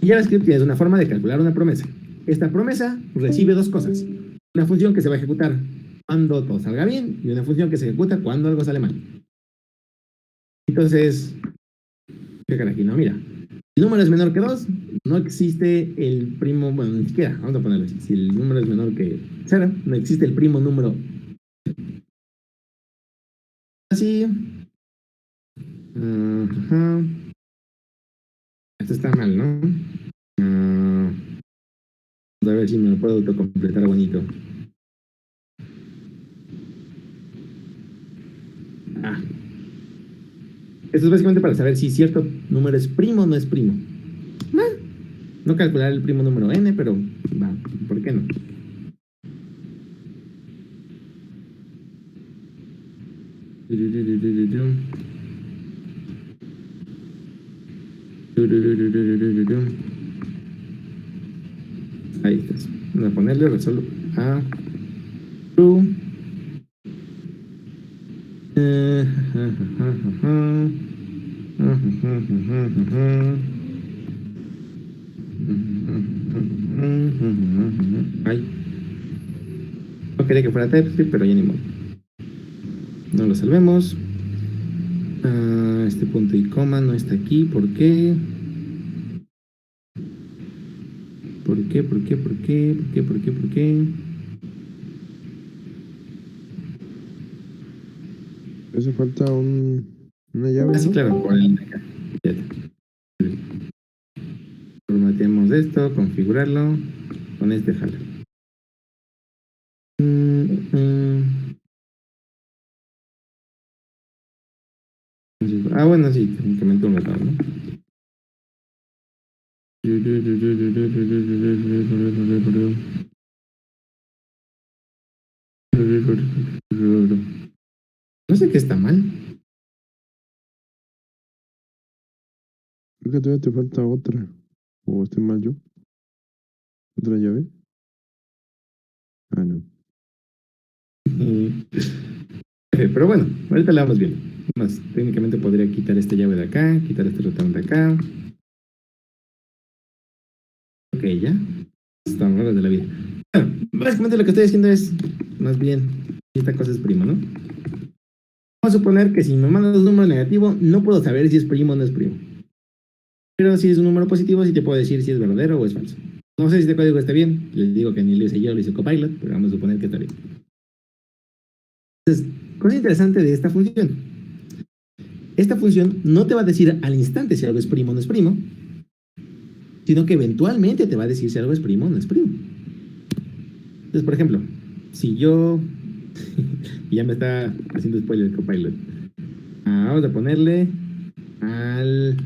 JavaScript es una forma de calcular una promesa. Esta promesa recibe 2 cosas. Una función que se va a ejecutar cuando todo salga bien y una función que se ejecuta cuando algo sale mal. Entonces, checar aquí, no, mira. Si el número es menor que 2, no existe el primo, bueno, ni siquiera, vamos a ponerlo así. Si el número es menor que 0, no existe el primo número. Así. Esto está mal, ¿no? A ver si me lo puedo autocompletar bonito. Esto es básicamente para saber si cierto número es primo o no es primo. No calcular el primo número n, pero va, ¿por qué no? Ahí está. Voy a ponerle resuelvo a true. No quería que fuera TypeScript, pero ya ni modo. No lo salvemos. Este punto y coma no está aquí. ¿Por qué? ¿Por qué? ¿Por qué? ¿Por qué? ¿Por qué? ¿Por qué? ¿Por qué? Hace falta una llave, Ah, sí, ¿no? claro, por el de acá. Ya está. Formateamos esto, configurarlo. Con este jala. Bueno, sí, técnicamente un ratón, ¿no? No sé qué está mal. Creo que todavía te falta otra. ¿O estoy mal yo? ¿Otra llave? Ah, no. Pero bueno, ahorita la vamos viendo. Más, técnicamente podría quitar esta llave de acá, quitar este ratón de acá. Ok, ya. Están raras de la vida. Bueno, básicamente lo que estoy haciendo es, más bien, esta cosa es prima, ¿no? Vamos a suponer que si me mandas un número negativo, no puedo saber si es primo o no es primo. Pero si es un número positivo, sí te puedo decir si es verdadero o es falso. No sé si este código está bien. Les digo que ni lo hice yo, lo hice Copilot, pero vamos a suponer que está bien. Entonces, cosa interesante de esta función. Esta función no te va a decir al instante si algo es primo o no es primo, sino que eventualmente te va a decir si algo es primo o no es primo. Entonces, por ejemplo, si yo... ya me está haciendo spoiler el Copilot. Vamos a ponerle al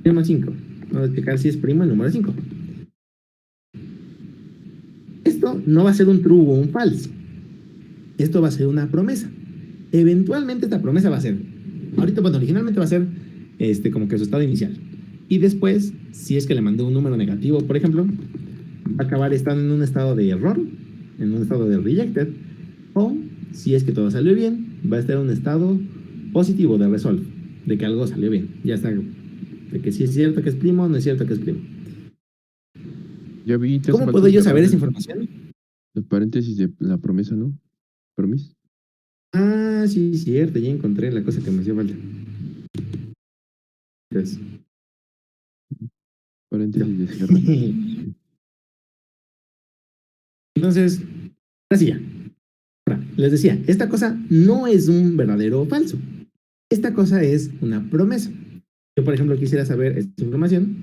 primo 5. Vamos a checar si es primo el número 5. Esto no va a ser un true o un false. Esto va a ser una promesa. Eventualmente esta promesa va a ser, ahorita, bueno, originalmente va a ser como que su estado inicial. Y después, si es que le mandé un número negativo, por ejemplo, va a acabar estando en un estado de error, en un estado de rejected, o si es que todo salió bien, va a estar en un estado positivo de resolve, de que algo salió bien. Ya está, de que si es cierto que es primo o no es cierto que es primo. Ya vi, te hace ¿Cómo falta puedo yo cerrar saber esa información? el paréntesis de la promesa, ¿no? ¿Promis? Ah, sí, cierto, ya encontré la cosa que me hacía falta. Entonces, Paréntesis de cierre. entonces, ahora sí ya. Ahora, les decía, esta cosa no es un verdadero o falso. Esta cosa es una promesa. Yo, por ejemplo, quisiera saber esta información,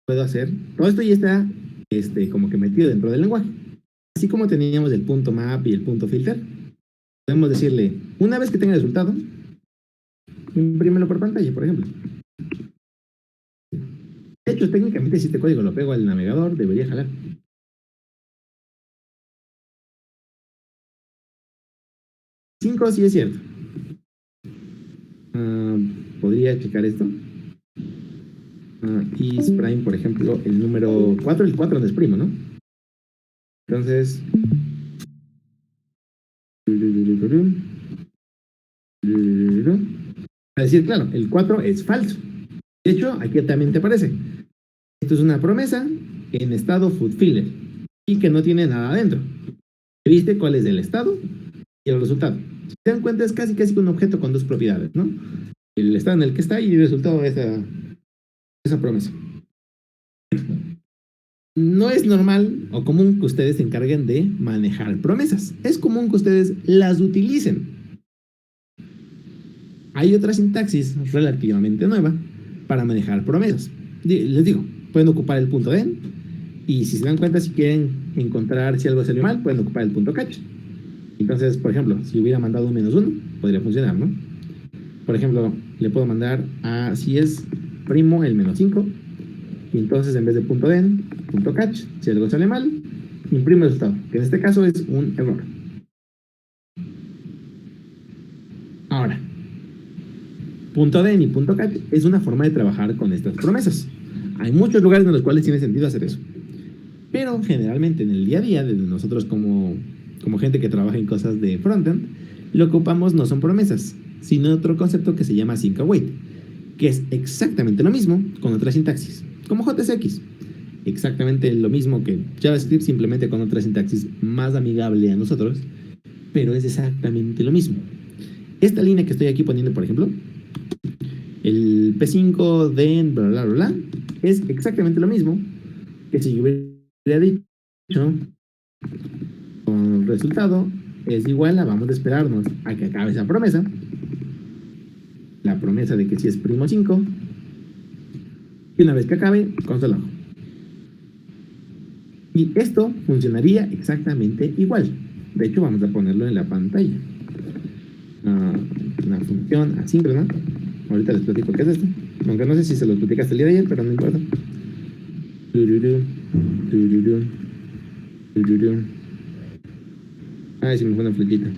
puedo hacer, todo esto ya está como que metido dentro del lenguaje. Así como teníamos el punto map y el punto filter, podemos decirle, una vez que tenga el resultado, imprímelo por pantalla, por ejemplo. De hecho, técnicamente, si este código lo pego al navegador, debería jalar. 5 sí es cierto. ¿Podría checar esto? Is prime, por ejemplo, el número 4, el 4 no es primo, ¿no? Entonces, a decir, claro, el 4 es falso. De hecho, aquí también te aparece. Esto es una promesa en estado fulfilled y que no tiene nada adentro. ¿Viste cuál es el estado y el resultado? Si te dan cuenta, es casi un objeto con dos propiedades, ¿no? El estado en el que está y el resultado de esa promesa. No es normal o común que ustedes se encarguen de manejar promesas. Es común que ustedes las utilicen. Hay otra sintaxis relativamente nueva para manejar promesas. Les digo, pueden ocupar el punto den y si se dan cuenta, si quieren encontrar si algo salió mal, pueden ocupar el punto catch. Entonces, por ejemplo, si hubiera mandado un -1, podría funcionar, ¿no? Por ejemplo, le puedo mandar a si es primo el -5 y entonces en vez de punto den, punto catch, si algo sale mal, imprime el resultado, que en este caso es un error. Ahora, punto den y punto catch es una forma de trabajar con estas promesas. Hay muchos lugares en los cuales tiene sentido hacer eso. Pero generalmente en el día a día, de nosotros como gente que trabaja en cosas de frontend, lo que ocupamos no son promesas, sino otro concepto que se llama sync await, que es exactamente lo mismo con otra sintaxis, como JSX. exactamente lo mismo que JavaScript, simplemente con otra sintaxis más amigable a nosotros, pero es exactamente lo mismo. Esta línea que estoy aquí poniendo, por ejemplo, el P5 de bla, bla, bla, bla, es exactamente lo mismo que si yo hubiera dicho con el resultado es igual a vamos a esperarnos a que acabe esa promesa, la promesa de que si es primo 5, y una vez que acabe, console log. Y esto funcionaría exactamente igual. De hecho, vamos a ponerlo en la pantalla. Una función asíncrona. Ahorita les platico qué es esto. Aunque no sé si se lo platicaste el día de ayer, pero no importa. Tururú, tururú, tururú. Ay, se me fue una flechita.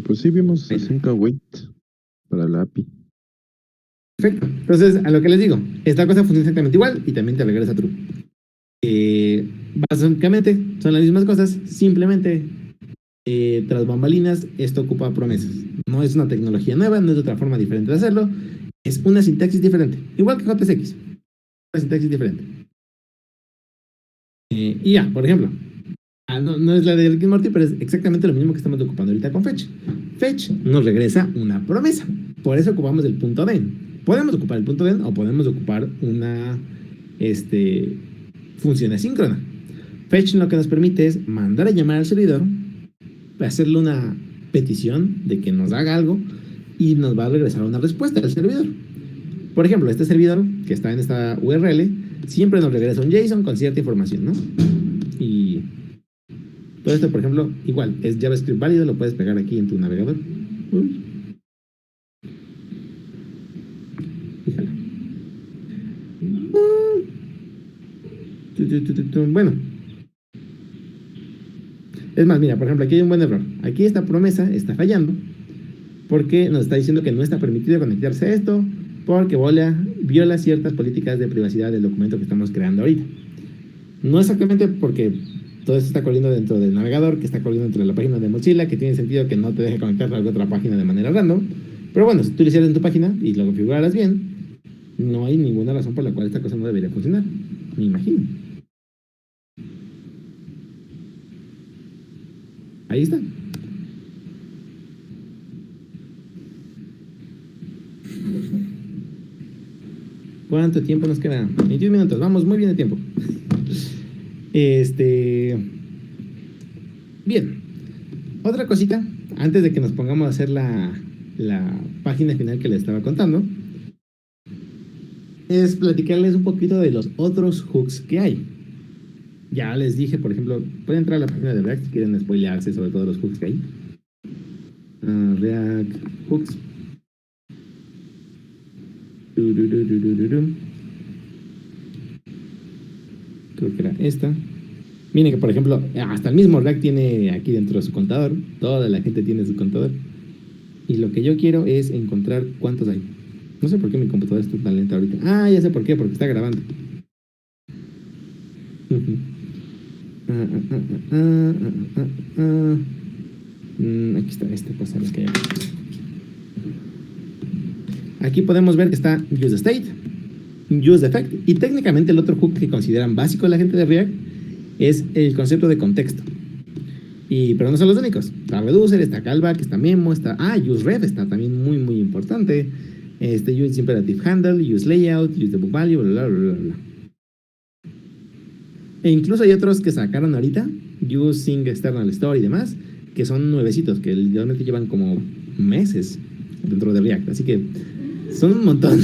Pues sí vimos Ahí. Async Await para la API. Perfecto. Entonces, a lo que les digo, esta cosa funciona exactamente igual y también te regresa true. Básicamente son las mismas cosas, simplemente tras bambalinas esto ocupa promesas. No es una tecnología nueva, no es otra forma diferente de hacerlo, es una sintaxis diferente, igual que JSX, una sintaxis diferente. Y ya, por ejemplo, no es la de Rick and Morty, pero es exactamente lo mismo que estamos ocupando ahorita con Fetch. Fetch nos regresa una promesa, por eso ocupamos el punto den. Podemos ocupar el punto den o podemos ocupar una función asíncrona. Fetch lo que nos permite es mandar a llamar al servidor, hacerle una petición de que nos haga algo y nos va a regresar una respuesta del servidor. Por ejemplo, este servidor que está en esta URL siempre nos regresa un JSON con cierta información, ¿no? Y todo esto, por ejemplo, igual, es JavaScript válido, lo puedes pegar aquí en tu navegador. Fíjala. Bueno, es más, mira, por ejemplo, aquí hay un buen error. Aquí esta promesa está fallando porque nos está diciendo que no está permitido conectarse a esto porque viola ciertas políticas de privacidad del documento que estamos creando ahorita. No exactamente porque todo esto está corriendo dentro del navegador, que está corriendo dentro de la página de Mozilla, que tiene sentido que no te deje conectar a alguna otra página de manera random. Pero bueno, si tú lo hicieras en tu página y lo configuraras bien, no hay ninguna razón por la cual esta cosa no debería funcionar. Me imagino. Ahí está. ¿Cuánto tiempo nos queda? 21 minutos. Vamos muy bien de tiempo. Bien. Otra cosita, antes de que nos pongamos a hacer la página final que les estaba contando, es platicarles un poquito de los otros hooks que hay. Ya les dije, por ejemplo, pueden entrar a la página de React si quieren spoilearse sobre todos los hooks que hay. React hooks. Creo que era esta. Miren que, por ejemplo, hasta el mismo React tiene aquí dentro de su contador. Toda la gente tiene su contador. Y lo que yo quiero es encontrar cuántos hay. No sé por qué mi computadora está tan lenta ahorita. Ah, ya sé por qué, porque está grabando. Aquí está este cosa, los que hay. Aquí podemos ver que está useState, useEffect, y técnicamente el otro hook que consideran básico la gente de React es el concepto de contexto. Pero no son los únicos. Está Reducer, está Callback, está Memo, está useRef, está también muy muy importante. Use Imperative Handle, use Layout, use Debug Value, bla bla bla bla. E incluso hay otros que sacaron ahorita, Using External Store y demás, que son nuevecitos, que literalmente llevan como meses dentro de React. Así que son un montón.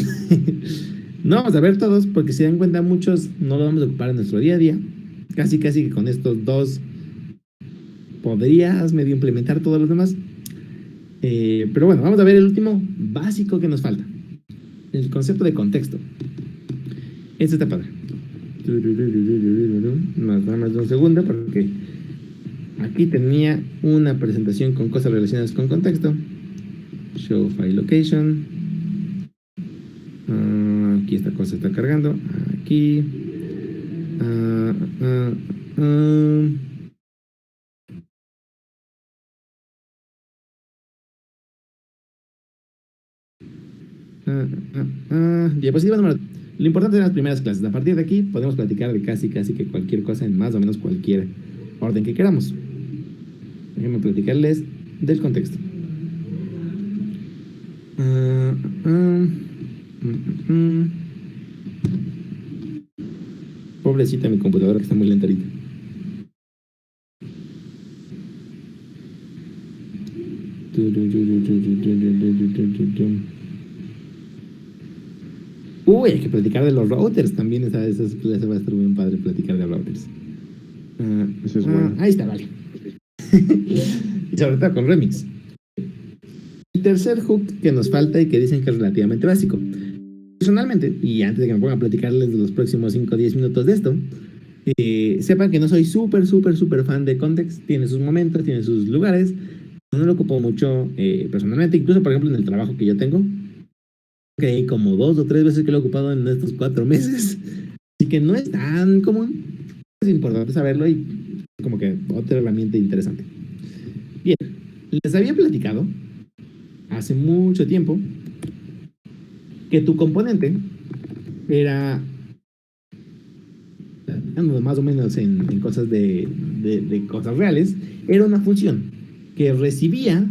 No vamos a ver todos, porque si dan cuenta, muchos no lo vamos a ocupar en nuestro día a día. Casi que con estos dos podrías medio implementar todos los demás. Pero bueno, vamos a ver el último básico que nos falta. El concepto de contexto. Este está padre. Nada más de un segundo, porque aquí tenía una presentación con cosas relacionadas con contexto. Show file location. Aquí esta cosa está cargando. Aquí. Diapositiva número Lo importante son las primeras clases. A partir de aquí podemos platicar de casi que cualquier cosa en más o menos cualquier orden que queramos. Déjenme platicarles del contexto. Pobrecita mi computadora que está muy lenta ahorita. Uy, hay que platicar de los routers también. Esa clase va a estar bien padre platicar de routers. Eso es bueno. Ahí está, vale. Y sobre todo con Remix. El tercer hook que nos falta y que dicen que es relativamente básico. Personalmente, y antes de que me ponga a platicarles de los próximos 5 o 10 minutos de esto, sepan que no soy súper fan de Context. Tiene sus momentos, tiene sus lugares. No lo ocupo mucho personalmente. Incluso, por ejemplo, en el trabajo que yo tengo, que hay como 2 o 3 veces que lo he ocupado en estos 4 meses. Así que no es tan común. Es importante saberlo y como que otra herramienta interesante. Bien, les había platicado hace mucho tiempo que tu componente era, más o menos en cosas de cosas reales, era una función que recibía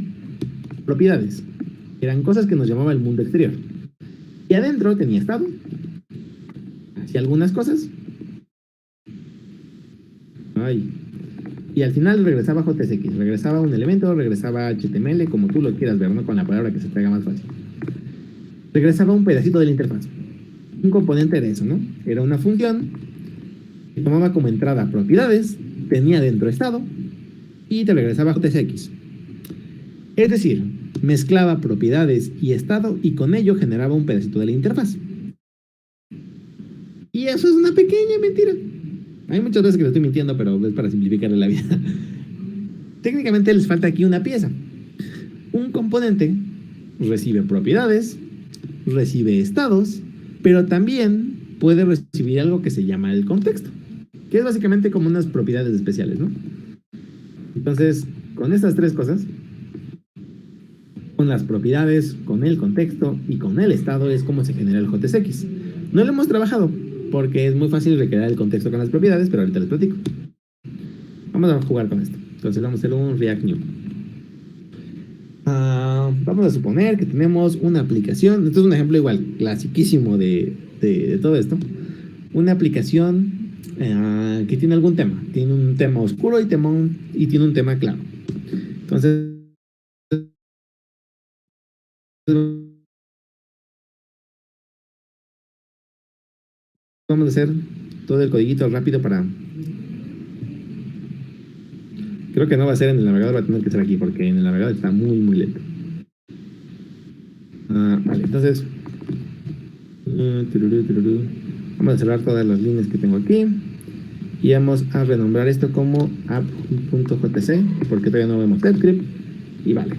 propiedades. Eran cosas que nos llamaba el mundo exterior. Y adentro tenía estado, hacía algunas cosas. Y al final regresaba JSX, regresaba un elemento, regresaba HTML, como tú lo quieras ver, ¿no? Con la palabra que se te haga más fácil. Regresaba un pedacito de la interfaz. Un componente era eso, ¿no? Era una función que tomaba como entrada propiedades, tenía dentro estado y te regresaba JSX. Es decir, mezclaba propiedades y estado y con ello generaba un pedacito de la interfaz. Y eso es una pequeña mentira. Hay muchas veces que lo estoy mintiendo, pero es para simplificarle la vida. Técnicamente les falta aquí una pieza. Un componente recibe propiedades, recibe estados, pero también puede recibir algo que se llama el contexto, que es básicamente como unas propiedades especiales, ¿no? Entonces, con estas 3 cosas, con las propiedades, con el contexto y con el estado, es como se genera el JSX. No lo hemos trabajado porque es muy fácil recrear el contexto con las propiedades, pero ahorita les platico. Vamos a jugar con esto. Entonces vamos a hacer un React New. Vamos a suponer que tenemos una aplicación. Esto es un ejemplo igual, clasiquísimo de todo esto. Una aplicación que tiene algún tema. Tiene un tema oscuro y tiene un tema claro. Entonces vamos a hacer todo el codiguito rápido para... Creo que no va a ser en el navegador, va a tener que ser aquí porque en el navegador está muy lento. Vale, entonces vamos a cerrar todas las líneas que tengo aquí y vamos a renombrar esto como app.jtc porque todavía no vemos TypeScript y vale.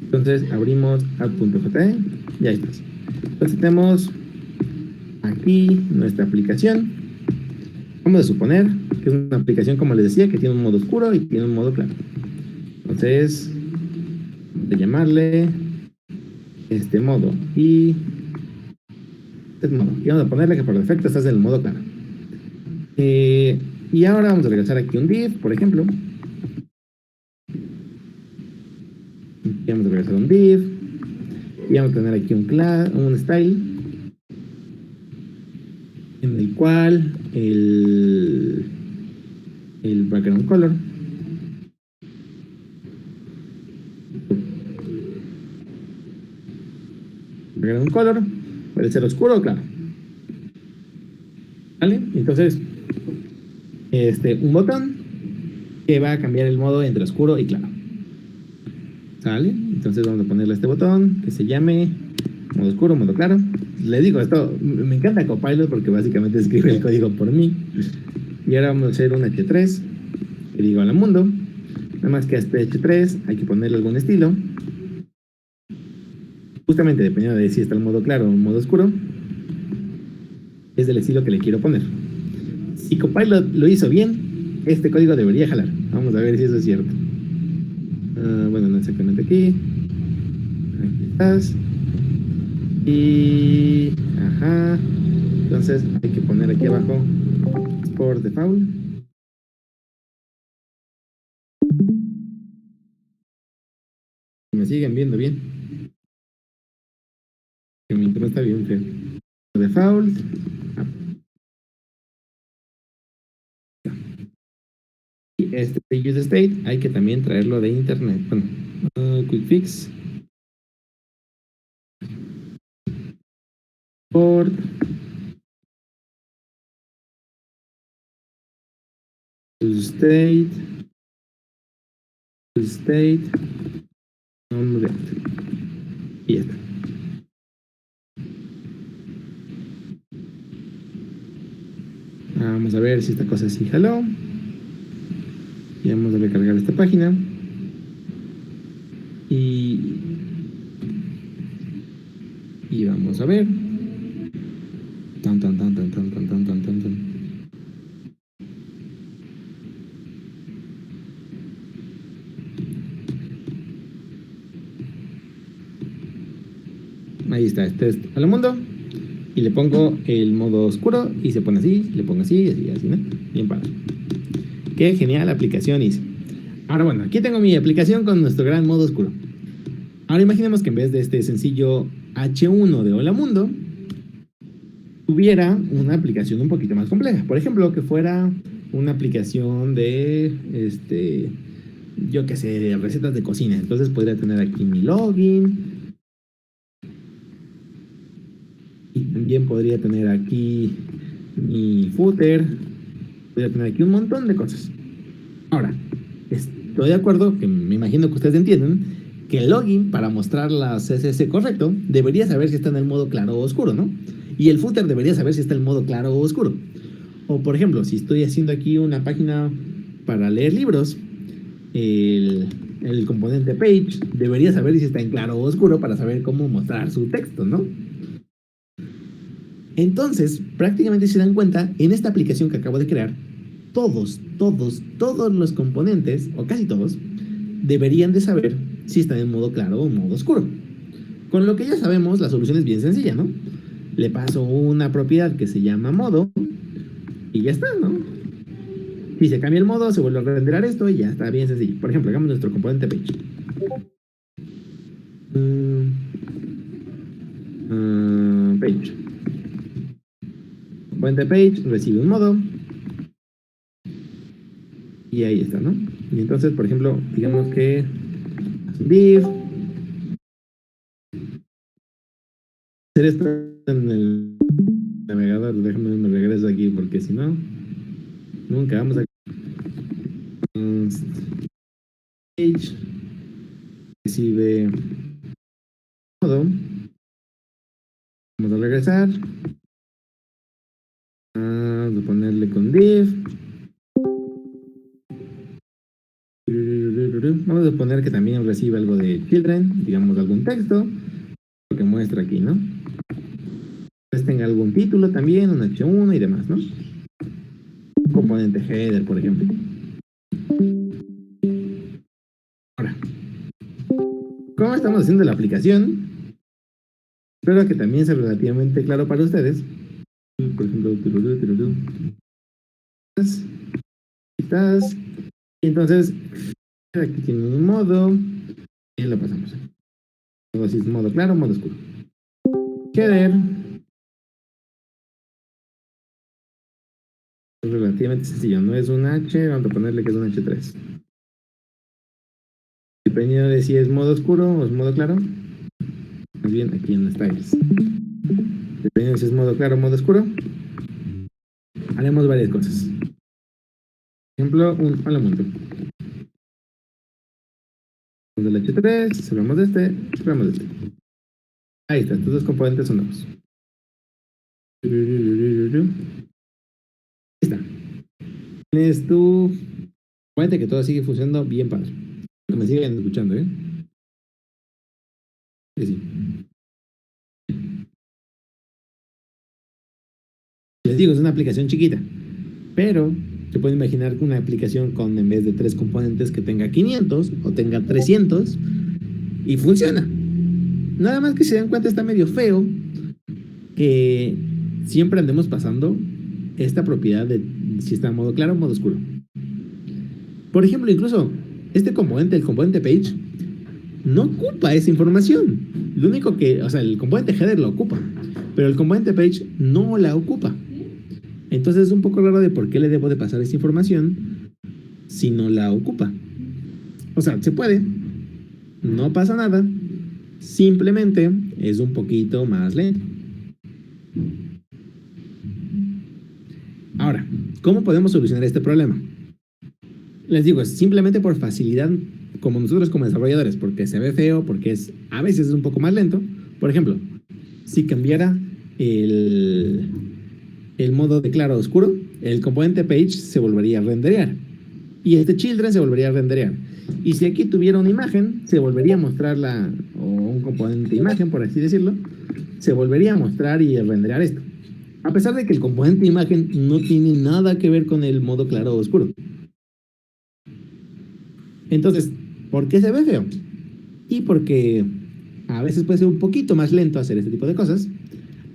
Entonces abrimos app.jtc y ahí está. Entonces tenemos aquí nuestra aplicación. Vamos a suponer que es una aplicación, como les decía, que tiene un modo oscuro y tiene un modo claro. Entonces, de llamarle este modo y este modo. Y vamos a ponerle que por defecto estás en el modo claro. Y ahora vamos a regresar aquí un div, por ejemplo. Y vamos a regresar un div. Y vamos a tener aquí un style en el cual el background color puede ser oscuro o claro. ¿Vale? Entonces, un botón que va a cambiar el modo entre oscuro y claro. ¿Sale? Entonces vamos a ponerle este botón que se llame modo oscuro, modo claro. Les digo, esto me encanta Copilot porque básicamente escribe el código por mí. Y ahora vamos a hacer un H3 que diga hola mundo. Nada más que a este H3 hay que ponerle algún estilo. Justamente dependiendo de si está el modo claro o el modo oscuro, es del estilo que le quiero poner. Si Copilot lo hizo bien, este código debería jalar. Vamos a ver si eso es cierto. Bueno, no exactamente aquí. Aquí estás. Y... Ajá. Entonces hay que poner aquí abajo por default. Me siguen viendo bien. Que mi internet está bien feo. Por default. Y este use state hay que también traerlo de internet. Bueno, quick fix. Port. Use state. Use state. Nombre. Y ya está. Vamos a ver si esta cosa sí jaló. Y vamos a recargar esta página. Y vamos a ver. Tan, tan, tan, tan, tan, tan, tan, tan, tan, tan. Ahí está, este es a lo mundo. Y le pongo el modo oscuro y se pone así, le pongo así, así, así, ¿no? Bien padre. Qué genial aplicación hice. Ahora bueno, aquí tengo mi aplicación con nuestro gran modo oscuro. Ahora imaginemos que en vez de este sencillo H1 de Hola Mundo, tuviera una aplicación un poquito más compleja. Por ejemplo, que fuera una aplicación de, yo qué sé, de recetas de cocina. Entonces podría tener aquí mi login. Y también podría tener aquí mi footer. Podría tener aquí un montón de cosas. Ahora, estoy de acuerdo, que me imagino que ustedes entienden, que el login para mostrar la CSS correcto debería saber si está en el modo claro o oscuro, ¿no? Y el footer debería saber si está en el modo claro o oscuro. O por ejemplo, si estoy haciendo aquí una página para leer libros, el componente page debería saber si está en claro o oscuro para saber cómo mostrar su texto, ¿no? Entonces, prácticamente si se dan cuenta, en esta aplicación que acabo de crear, todos los componentes, o casi todos, deberían de saber si están en modo claro o en modo oscuro. Con lo que ya sabemos, la solución es bien sencilla, ¿no? Le paso una propiedad que se llama modo y ya está, ¿no? Si se cambia el modo, se vuelve a renderar esto y ya está bien sencillo. Por ejemplo, hagamos nuestro componente page. Page. Componente page recibe un modo. Y ahí está, ¿no? Y entonces, por ejemplo, digamos que div. Hacer esto en el navegador. Déjame me regreso aquí porque si no, nunca vamos a. Page recibe modo. Vamos a regresar. Vamos a ponerle con div. Vamos a poner que también recibe algo de children, digamos algún texto, lo que muestra aquí, ¿no? Pues tenga algún título también, un H1 y demás, ¿no? Un componente header, por ejemplo. Ahora, ¿cómo estamos haciendo la aplicación? Espero que también sea relativamente claro para ustedes. Por ejemplo, estás. Y entonces, aquí tiene un modo y lo pasamos. Luego, si es modo claro, modo oscuro. Header. Es relativamente sencillo, no es un H, vamos a ponerle que es un H3. Dependiendo de si es modo oscuro o es modo claro, más bien aquí en styles. Dependiendo de si es modo claro o modo oscuro, haremos varias cosas. Por ejemplo, un hola mundo. Del H3, cerramos de este, cerramos de este. Ahí está, estos dos componentes son nuevos. Ahí está. Tienes tu componente que todo sigue funcionando bien padre. Que me siguen escuchando, ¿eh? Sí. Les digo, es una aplicación chiquita, pero se puede imaginar una aplicación con, en vez de 3 componentes, que tenga 500 o tenga 300 y funciona. Nada más que si se dan cuenta está medio feo que siempre andemos pasando esta propiedad de si está en modo claro o modo oscuro. Por ejemplo, incluso este componente, el componente page, no ocupa esa información. Lo único que, o sea, el componente header lo ocupa, pero el componente page no la ocupa. Entonces es un poco raro de por qué le debo de pasar esa información si no la ocupa. O sea, se puede, no pasa nada, simplemente es un poquito más lento. Ahora, ¿cómo podemos solucionar este problema? Les digo, es simplemente por facilidad, como nosotros como desarrolladores, porque se ve feo, porque a veces es un poco más lento. Por ejemplo, si cambiara el modo de claro a oscuro, el componente page se volvería a renderear y este children se volvería a renderear. Y si aquí tuviera una imagen, se volvería a mostrar o un componente imagen, por así decirlo, se volvería a mostrar y a renderear esto. A pesar de que el componente imagen no tiene nada que ver con el modo claro o oscuro. Entonces, ¿por qué se ve feo? Y porque a veces puede ser un poquito más lento hacer este tipo de cosas.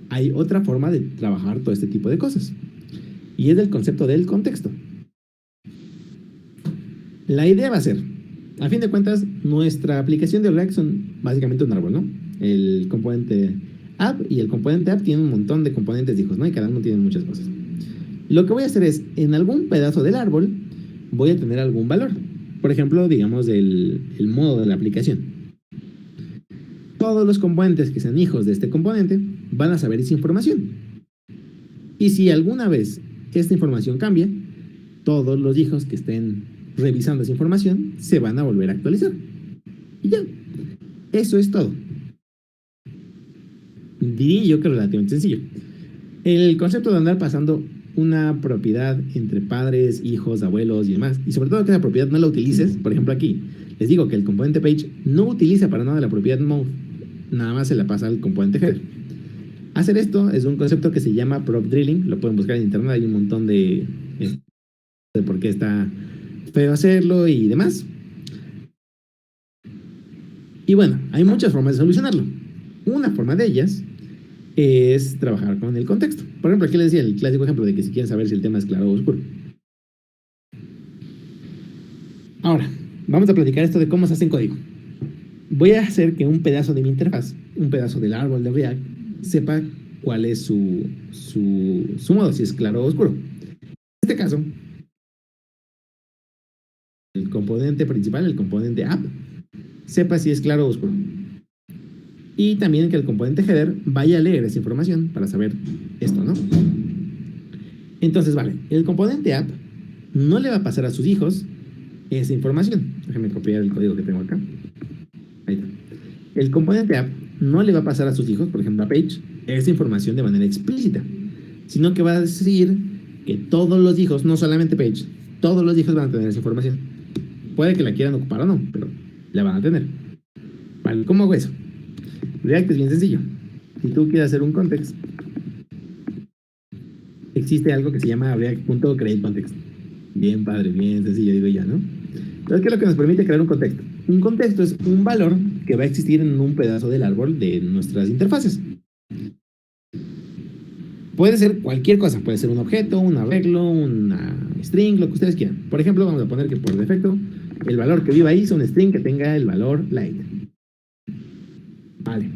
Hay otra forma de trabajar todo este tipo de cosas. Y es el concepto del contexto. La idea va a ser, a fin de cuentas, nuestra aplicación de React son básicamente un árbol, ¿no? El componente app y el componente app tiene un montón de componentes hijos, ¿no? Y cada uno tiene muchas cosas. Lo que voy a hacer es, en algún pedazo del árbol, voy a tener algún valor. Por ejemplo, digamos, el modo de la aplicación. Todos los componentes que sean hijos de este componente van a saber esa información. Y si alguna vez esta información cambia, todos los hijos que estén revisando esa información se van a volver a actualizar. Y ya. Eso es todo. Diría yo que es relativamente sencillo. El concepto de andar pasando una propiedad entre padres, hijos, abuelos y demás, y sobre todo que esa propiedad no la utilices, por ejemplo aquí, les digo que el componente page no utiliza para nada la propiedad mode, nada más se la pasa al componente header. Hacer esto es un concepto que se llama prop drilling, lo pueden buscar en internet, hay un montón de por qué está feo hacerlo y demás. Y bueno, hay muchas formas de solucionarlo. Una forma de ellas es trabajar con el contexto. Por ejemplo, aquí les decía el clásico ejemplo de que si quieren saber si el tema es claro o oscuro. Ahora, vamos a platicar esto de cómo se hace en código. Voy a hacer que un pedazo de mi interfaz, un pedazo del árbol de React, sepa cuál es su modo, si es claro o oscuro. En este caso, el componente principal, el componente app, sepa si es claro o oscuro. Y también que el componente header vaya a leer esa información para saber esto, ¿no? Entonces, vale, el componente app no le va a pasar a sus hijos esa información. Déjenme copiar el código que tengo acá. Ahí está. El componente app no le va a pasar a sus hijos, por ejemplo a Page, esa información de manera explícita, sino que va a decir que todos los hijos, no solamente Page, todos los hijos van a tener esa información. Puede que la quieran ocupar o no, pero la van a tener. Vale, ¿cómo hago eso? React es bien sencillo. Si tú quieres hacer un context, existe algo que se llama React.createContext. Bien padre, bien sencillo, digo ya, ¿no? Entonces, ¿qué es lo que nos permite crear un contexto? Un contexto es un valor que va a existir en un pedazo del árbol de nuestras interfaces. Puede ser cualquier cosa, puede ser un objeto, un arreglo, una string, lo que ustedes quieran. Por ejemplo, vamos a poner que por defecto el valor que viva ahí es un string que tenga el valor light. Vale.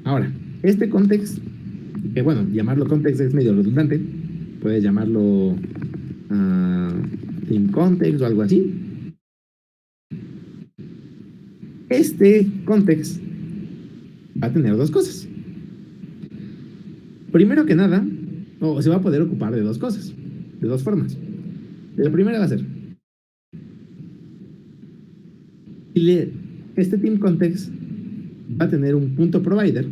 Ahora, este context, que bueno, llamarlo context es medio redundante. Puedes llamarlo theme context o algo así. Este context va a tener dos cosas. Primero que nada, se va a poder ocupar de dos cosas, de dos formas. La primera va a ser, este theme context va a tener un punto provider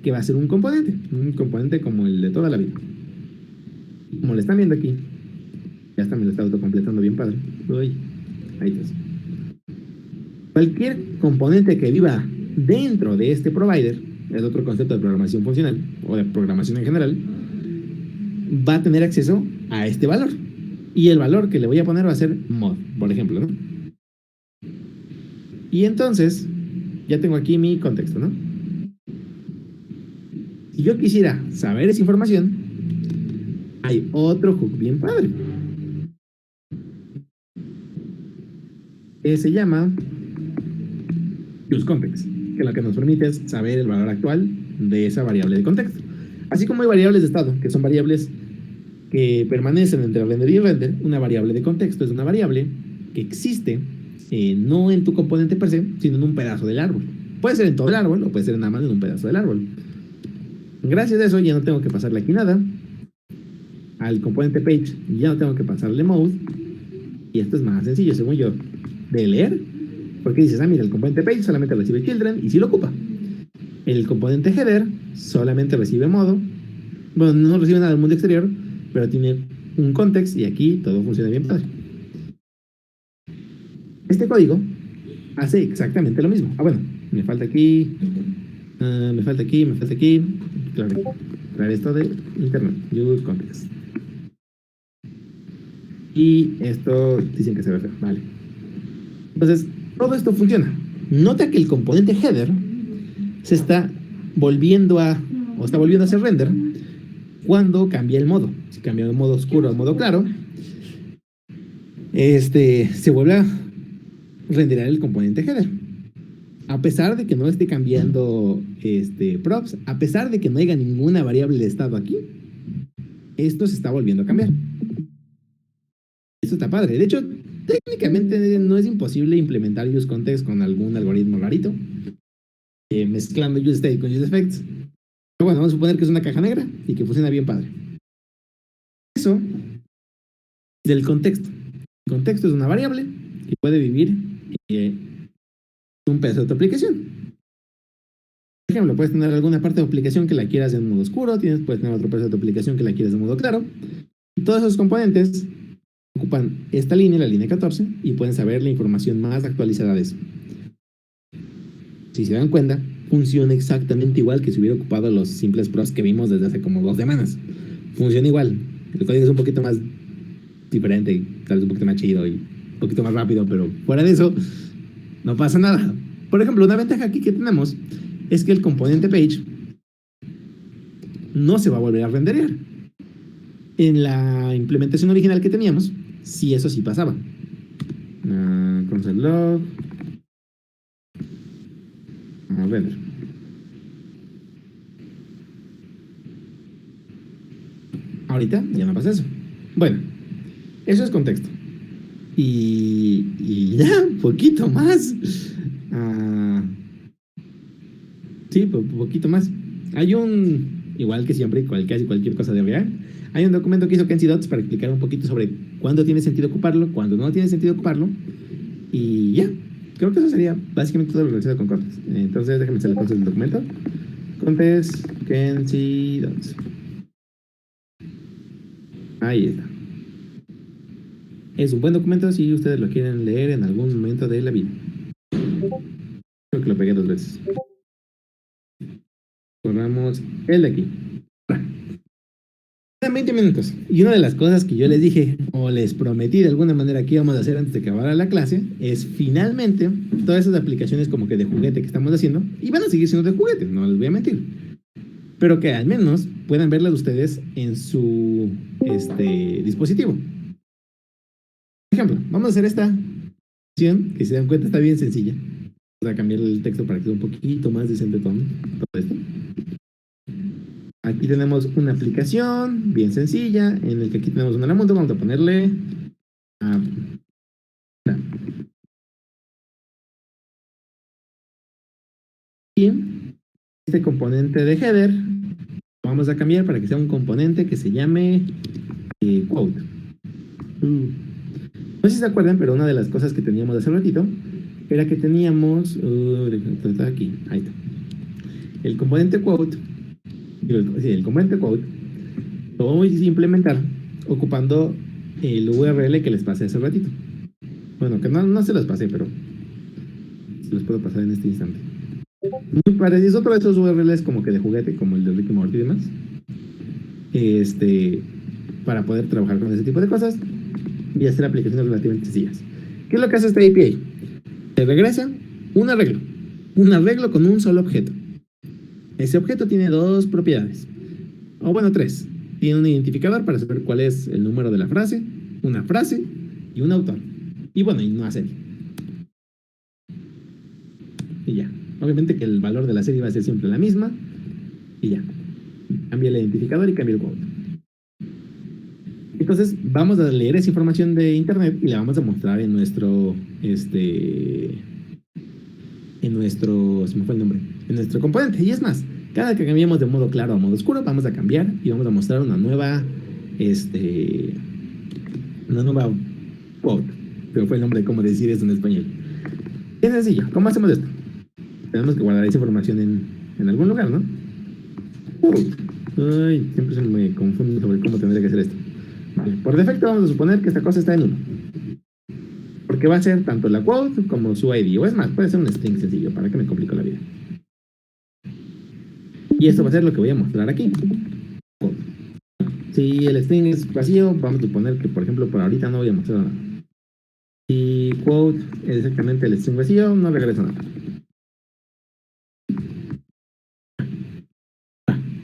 que va a ser un componente como el de toda la vida. Como lo están viendo aquí, ya está, me lo está autocompletando bien padre. Uy, ahí está. Cualquier componente que viva dentro de este provider, es otro concepto de programación funcional o de programación en general, va a tener acceso a este valor. Y el valor que le voy a poner va a ser mod, por ejemplo, ¿no? Y entonces, ya tengo aquí mi contexto, ¿no? Si yo quisiera saber esa información, hay otro hook bien padre que se llama useContext, que lo que nos permite es saber el valor actual de esa variable de contexto. Así como hay variables de estado, que son variables que permanecen entre render y render, una variable de contexto es una variable que existe no en tu componente per se, sino en un pedazo del árbol. Puede ser en todo el árbol o puede ser nada más en un pedazo del árbol. Gracias a eso ya no tengo que pasarle aquí nada. Al componente page ya no tengo que pasarle mode. Y esto es más sencillo, según yo, de leer. Porque dices, mira, el componente page solamente recibe children y sí lo ocupa. El componente header solamente recibe modo. Bueno, no recibe nada del mundo exterior, pero tiene un context y aquí todo funciona bien padre. Este código hace exactamente lo mismo. Bueno, me falta aquí. Me falta aquí. Claro, esto de internet. Use context. Y esto dicen que se ve feo. Vale. Entonces, todo esto funciona. Nota que el componente header se está volviendo a hacer render cuando cambia el modo. Si cambia de modo oscuro a modo claro, se vuelve a renderar el componente header. A pesar de que no esté cambiando props, a pesar de que no haya ninguna variable de estado aquí, esto se está volviendo a cambiar. Esto está padre. De hecho, técnicamente no es imposible implementar useContext con algún algoritmo rarito, mezclando useState con useEffects. Pero bueno, vamos a suponer que es una caja negra y que funciona bien padre. Eso es del contexto. El contexto es una variable que puede vivir en un pedazo de tu aplicación. Por ejemplo, puedes tener alguna parte de tu aplicación que la quieras en modo oscuro, puedes tener otro pedazo de tu aplicación que la quieras en modo claro. Y todos esos componentes ocupan esta línea, la línea 14, y pueden saber la información más actualizada de eso. Si se dan cuenta, funciona exactamente igual que si hubiera ocupado los simples props que vimos desde hace como 2 semanas. Funciona igual. El código es un poquito más diferente, tal vez un poquito más chido y un poquito más rápido, pero fuera de eso, no pasa nada. Por ejemplo, una ventaja aquí que tenemos es que el componente page no se va a volver a renderear. En la implementación original que teníamos, sí, eso sí pasaba. Console log. Render. Ahorita ya no pasa eso. Bueno, eso es contexto. Y ya, poquito más. Sí, poquito más. Hay igual que siempre, casi cualquier cosa de React, hay un documento que hizo Kenzie Dots para explicar un poquito sobre cuándo tiene sentido ocuparlo, cuándo no tiene sentido ocuparlo. Y ya, creo que eso sería básicamente todo lo relacionado con Context. Entonces, déjenme hacer el documento. Context, Kenzie Dots. Ahí está. Es un buen documento si ustedes lo quieren leer en algún momento de la vida. Creo que lo pegué 2 veces. Corramos el de aquí. Quedan 20 minutos. Y una de las cosas que yo les dije, o les prometí de alguna manera que íbamos a hacer antes de que acabara la clase, es finalmente todas esas aplicaciones como que de juguete que estamos haciendo, y van a seguir siendo de juguete, no les voy a mentir. Pero que al menos puedan verlas ustedes en su dispositivo. Por ejemplo, vamos a hacer esta opción, que si se dan cuenta está bien sencilla. Vamos a cambiar el texto para que sea un poquito más decente todo esto. Aquí tenemos una aplicación bien sencilla, en el que aquí tenemos un elemento, vamos a ponerle y este componente de header lo vamos a cambiar para que sea un componente que se llame quote. No sé si se acuerdan, pero una de las cosas que teníamos hace ratito era que teníamos aquí, ahí está. El componente quote lo vamos a implementar ocupando el URL que les pasé hace ratito. Bueno, que no se los pasé, pero se los puedo pasar en este instante. Muy parecido, es otro de esos URLs como que de juguete, como el de Rick y Morty y demás. Para poder trabajar con ese tipo de cosas y hacer aplicaciones relativamente sencillas. ¿Qué es lo que hace este API? Te regresa un arreglo. un arreglo con un solo objeto. Ese objeto tiene dos propiedades, o bueno, tres. Tiene un identificador para saber cuál es el número de la frase, una frase y un autor. Y bueno, y una serie. Y ya. Obviamente que el valor de la serie va a ser siempre la misma. Y ya. Cambia el identificador y cambia el quote. Entonces vamos a leer esa información de internet y la vamos a mostrar en nuestro, se me fue el nombre, en nuestro componente. Y es más, cada que cambiemos de modo claro a modo oscuro, vamos a cambiar y vamos a mostrar una nueva quote. Pero fue el nombre de cómo decir eso en español. Es sencillo. ¿Cómo hacemos esto? Tenemos que guardar esa información en algún lugar, ¿no? Ay, siempre se me confunde sobre cómo tendría que hacer esto. Vale, por defecto vamos a suponer que esta cosa está en 1. Porque va a ser tanto la quote como su ID. O es más, puede ser un string sencillo. ¿Para que me complico la vida? Y esto va a ser lo que voy a mostrar aquí. Si el string es vacío, vamos a suponer que, por ejemplo, por ahorita no voy a mostrar nada. Si quote es exactamente el string vacío, no regreso nada.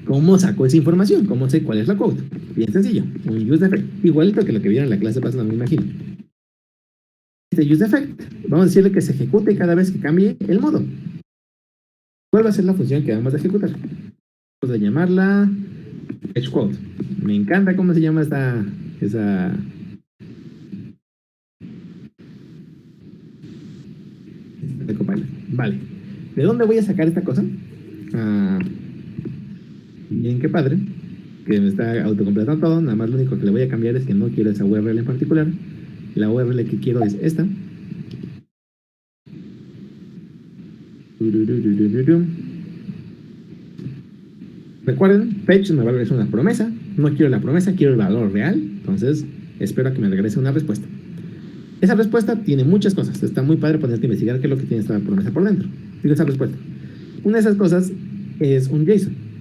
¿Cómo saco esa información? ¿Cómo sé cuál es la quote? Bien sencillo, un use effect. Igualito que lo que vieron en la clase pasada, me imagino. Este use effect, vamos a decirle que se ejecute cada vez que cambie el modo. ¿Cuál va a ser la función que vamos a ejecutar? Vamos a llamarla fetch quote. Me encanta cómo se llama esa copilot. Vale. ¿De dónde voy a sacar esta cosa? Bien, qué padre. Que me está autocompletando todo. Nada más lo único que le voy a cambiar es que no quiero esa URL en particular. La URL que quiero es esta. Recuerden, fetch me va a regresar una promesa. No quiero la promesa, quiero el valor real. Entonces, espero a que me regrese una respuesta. Esa respuesta tiene muchas cosas. Está muy padre ponerte a investigar qué es lo que tiene esta promesa por dentro. Digo, esa respuesta. Una de esas cosas es un JSON.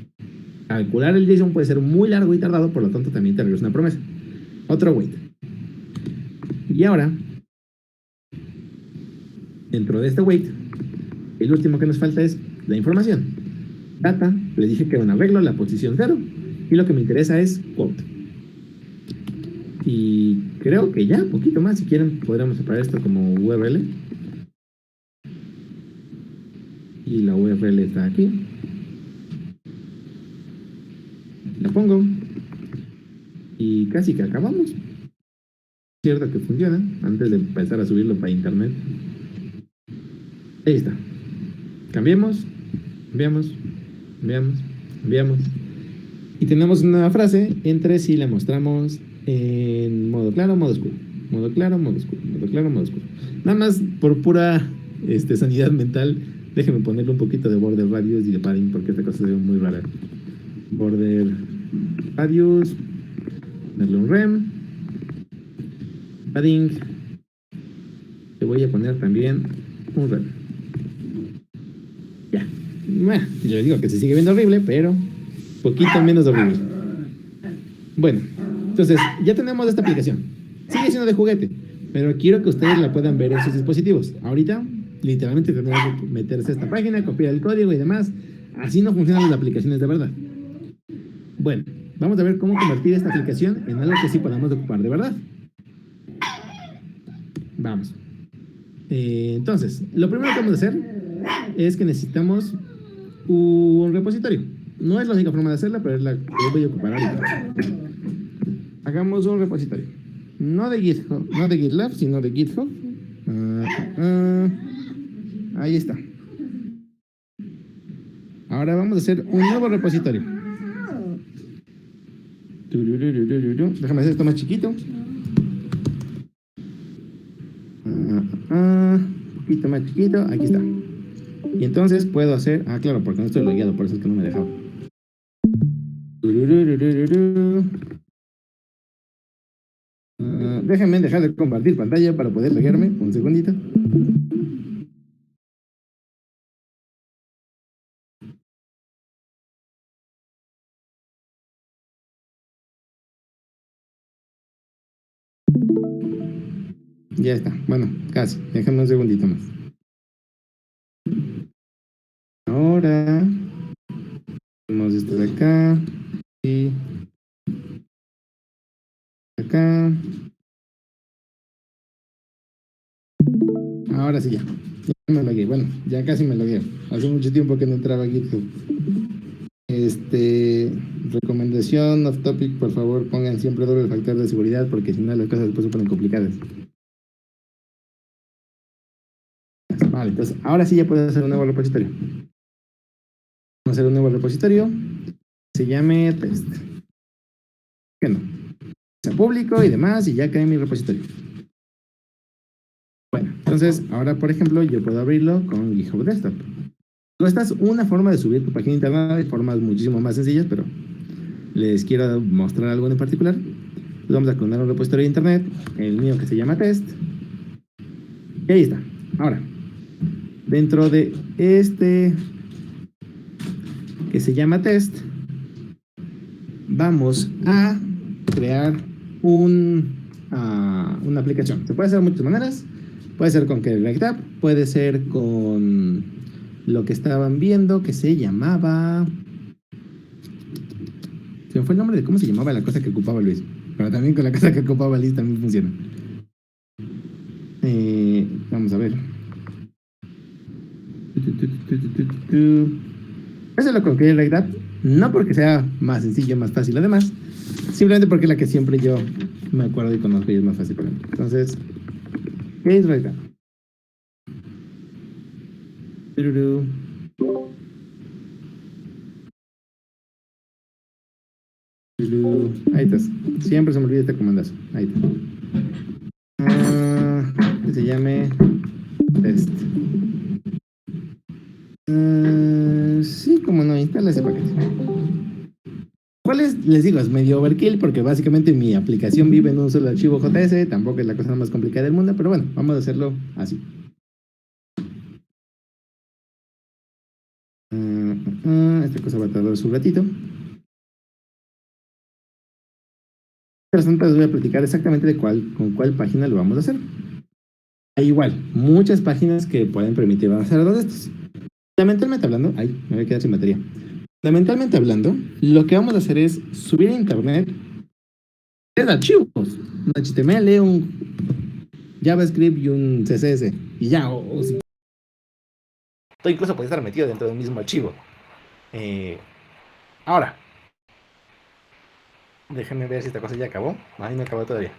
Calcular el JSON puede ser muy largo y tardado, por lo tanto también te regresa una promesa. Otro wait. Y ahora, dentro de este wait, el último que nos falta es la información. Data, le dije que era un arreglo, la posición 0, y lo que me interesa es quote. Y creo que ya, poquito más, si quieren podríamos separar esto como URL. Y la URL está aquí. La pongo. Y casi que acabamos. Cierto que funciona, antes de empezar a subirlo para internet. Ahí está. Cambiemos, cambiamos, cambiamos. Y tenemos una frase entre si la mostramos en modo claro, modo oscuro. Modo claro, modo oscuro. Modo claro, modo oscuro. Nada más por pura sanidad mental, déjenme ponerle un poquito de border radius y de padding porque esta cosa se ve muy rara. Border radius, ponerle un rem, padding, le voy a poner también un rem. Ya. Bueno, yo les digo que se sigue viendo horrible, pero poquito menos horrible. Bueno, entonces ya tenemos esta aplicación. Sigue siendo de juguete, pero quiero que ustedes la puedan ver en sus dispositivos. Ahorita, literalmente tendrán que meterse a esta página, copiar el código y demás. Así no funcionan las aplicaciones de verdad. Bueno, vamos a ver cómo convertir esta aplicación en algo que sí podamos ocupar de verdad. Vamos. Entonces, lo primero que vamos a hacer es que necesitamos un repositorio. No es la única forma de hacerla, pero es la que voy a ocupar ahorita. Hagamos un repositorio. No de GitHub, no de GitLab, sino de GitHub. Ahí está. Ahora vamos a hacer un nuevo repositorio. Déjame hacer esto más chiquito. Un poquito más chiquito. Aquí está. Y entonces puedo hacer... claro, porque no estoy logueado, por eso es que no me dejaba. Déjenme dejar de compartir pantalla para poder loguearme. Un segundito. Ya está. Bueno, casi. Déjenme un segundito más. Ahora sí ya. Ya me logué. Bueno, ya casi me logué. Hace mucho tiempo que no entraba a GitHub. Recomendación off topic, por favor, pongan siempre doble factor de seguridad porque si no las cosas después se ponen complicadas. Vale, entonces ahora sí ya puedes hacer un nuevo repositorio. Vamos a hacer un nuevo repositorio. Se llame test. Que no. Sea público y demás y ya cae en mi repositorio. Bueno, entonces ahora por ejemplo yo puedo abrirlo con GitHub Desktop. Esta es una forma de subir tu página de internet. Hay formas muchísimo más sencillas, pero les quiero mostrar algo en particular. Entonces vamos a crear un repositorio de internet, el mío que se llama test. Y ahí está. Ahora, dentro de este que se llama test, vamos a crear una aplicación. Se puede hacer de muchas maneras. Puede ser con React App, puede ser con lo que estaban viendo que se llamaba... Se me fue el nombre de cómo se llamaba la cosa que ocupaba Luis. Pero también con la cosa que ocupaba Luis también funciona. Vamos a ver. Eso con React App. No porque sea más sencillo, más fácil además. Simplemente porque es la que siempre yo me acuerdo y conozco y es más fácil para mí. Entonces, ¿qué es React App? Ahí estás. Siempre se me olvida este comandazo. Ahí está. Que se llame test. Sí, como no, instala ese paquete. ¿Cuál es? Les digo, es medio overkill porque básicamente mi aplicación vive en un solo archivo JS. Tampoco es la cosa más complicada del mundo, pero bueno, vamos a hacerlo así. Esta cosa va a tardar su ratito. Mientras tanto les voy a platicar exactamente con cuál página lo vamos a hacer. Hay igual, muchas páginas que pueden permitirnos hacer algo de estos. Fundamentalmente hablando, me voy a quedar sin batería. Fundamentalmente hablando, lo que vamos a hacer es subir a internet tres archivos, un HTML, un JavaScript y un CSS. Y ya, o si... Esto incluso puede estar metido dentro del mismo archivo. Ahora, déjenme ver si esta cosa ya acabó. Ay, no acabó todavía.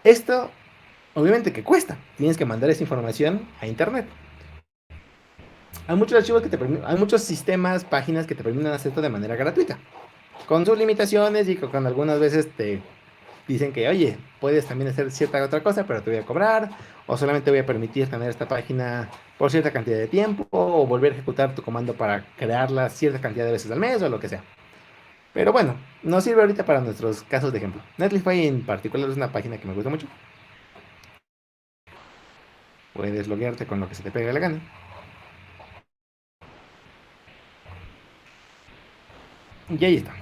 Esto, obviamente que cuesta. Tienes que mandar esa información a internet. Hay muchos archivos que te permiten, hay muchos sistemas, páginas que te permiten hacer esto de manera gratuita. Con sus limitaciones y con algunas veces te dicen que, oye, puedes también hacer cierta otra cosa, pero te voy a cobrar, o solamente voy a permitir tener esta página por cierta cantidad de tiempo, o volver a ejecutar tu comando para crearla cierta cantidad de veces al mes, o lo que sea. Pero bueno, nos sirve ahorita para nuestros casos de ejemplo. Netlify en particular es una página que me gusta mucho. Puedes loguearte con lo que se te pegue la gana. Y ahí está.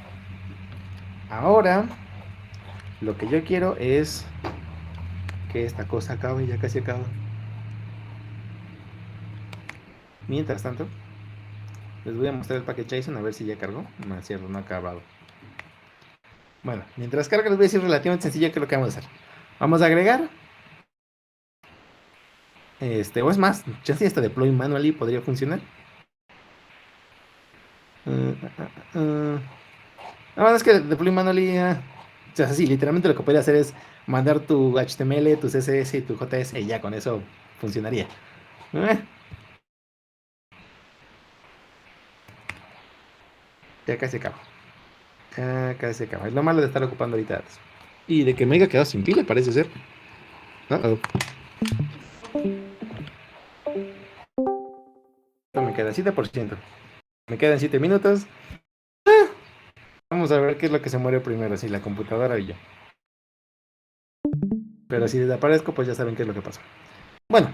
Ahora, lo que yo quiero es que esta cosa acabe, ya casi acaba. Mientras tanto, les voy a mostrar el paquete JSON a ver si ya cargó. No es cierto, no ha acabado. Bueno, mientras carga les voy a decir relativamente sencillo qué es lo que vamos a hacer. Vamos a agregar. O es más, chance hasta deploy manually podría funcionar. La verdad es que deploy manually, o sea, sí, literalmente lo que puede hacer es mandar tu HTML, tu CSS y tu JS y ya con eso funcionaría. Ya casi acaba. Ya casi acaba. Es lo malo de estar ocupando ahorita datos. Y de que me haya quedado sin pila, parece ser. Me queda 7%. Me quedan 7 minutos. Vamos a ver qué es lo que se muere primero, si la computadora o yo. Pero si desaparezco, pues ya saben qué es lo que pasa. Bueno,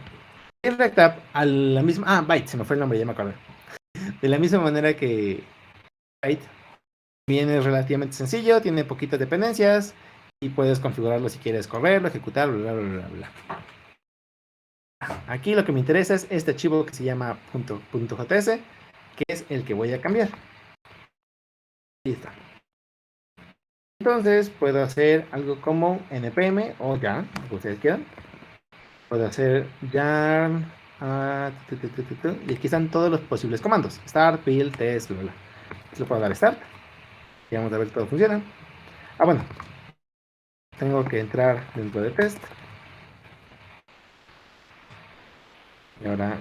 el React App a la misma... Byte, se me fue el nombre, ya me acordé. De la misma manera que Byte viene relativamente sencillo, tiene poquitas dependencias y puedes configurarlo si quieres correrlo, ejecutarlo, bla, bla, bla, bla. Aquí lo que me interesa es este archivo que se llama .js, que es el que voy a cambiar. Ahí está. Entonces puedo hacer algo como npm o yarn, lo que ustedes quieran. Puedo hacer yarn. Y aquí están todos los posibles comandos: start, build, test, bla, bla. Le puedo dar start y vamos a ver si todo funciona. Bueno, tengo que entrar dentro de test. Y ahora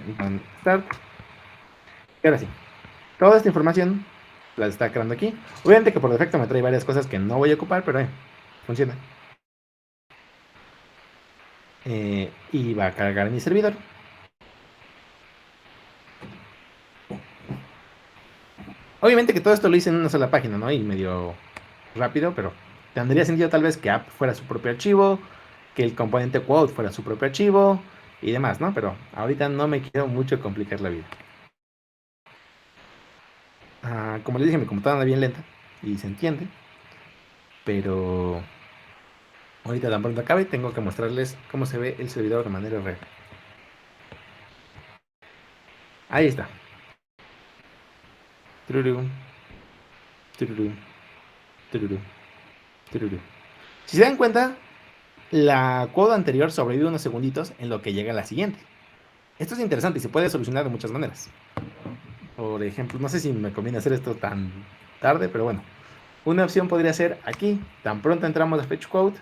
start. Y ahora sí, toda esta información la está creando aquí. Obviamente que por defecto me trae varias cosas que no voy a ocupar, pero funciona. Y va a cargar mi servidor. Obviamente que todo esto lo hice en una sola página, ¿no? Y medio rápido, pero tendría sentido tal vez que app fuera su propio archivo, que el componente quote fuera su propio archivo y demás, ¿no? Pero ahorita no me quiero mucho complicar la vida. Como les dije, mi computadora anda bien lenta y se entiende, pero ahorita tan pronto acabe tengo que mostrarles cómo se ve el servidor de manera real. Ahí está. Tururú, tururú, tururú, tururú. Si se dan cuenta, la quote anterior sobrevive unos segunditos en lo que llega a la siguiente. Esto es interesante y se puede solucionar de muchas maneras. Por ejemplo, no sé si me conviene hacer esto tan tarde, pero bueno. Una opción podría ser aquí, tan pronto entramos a fetch quote,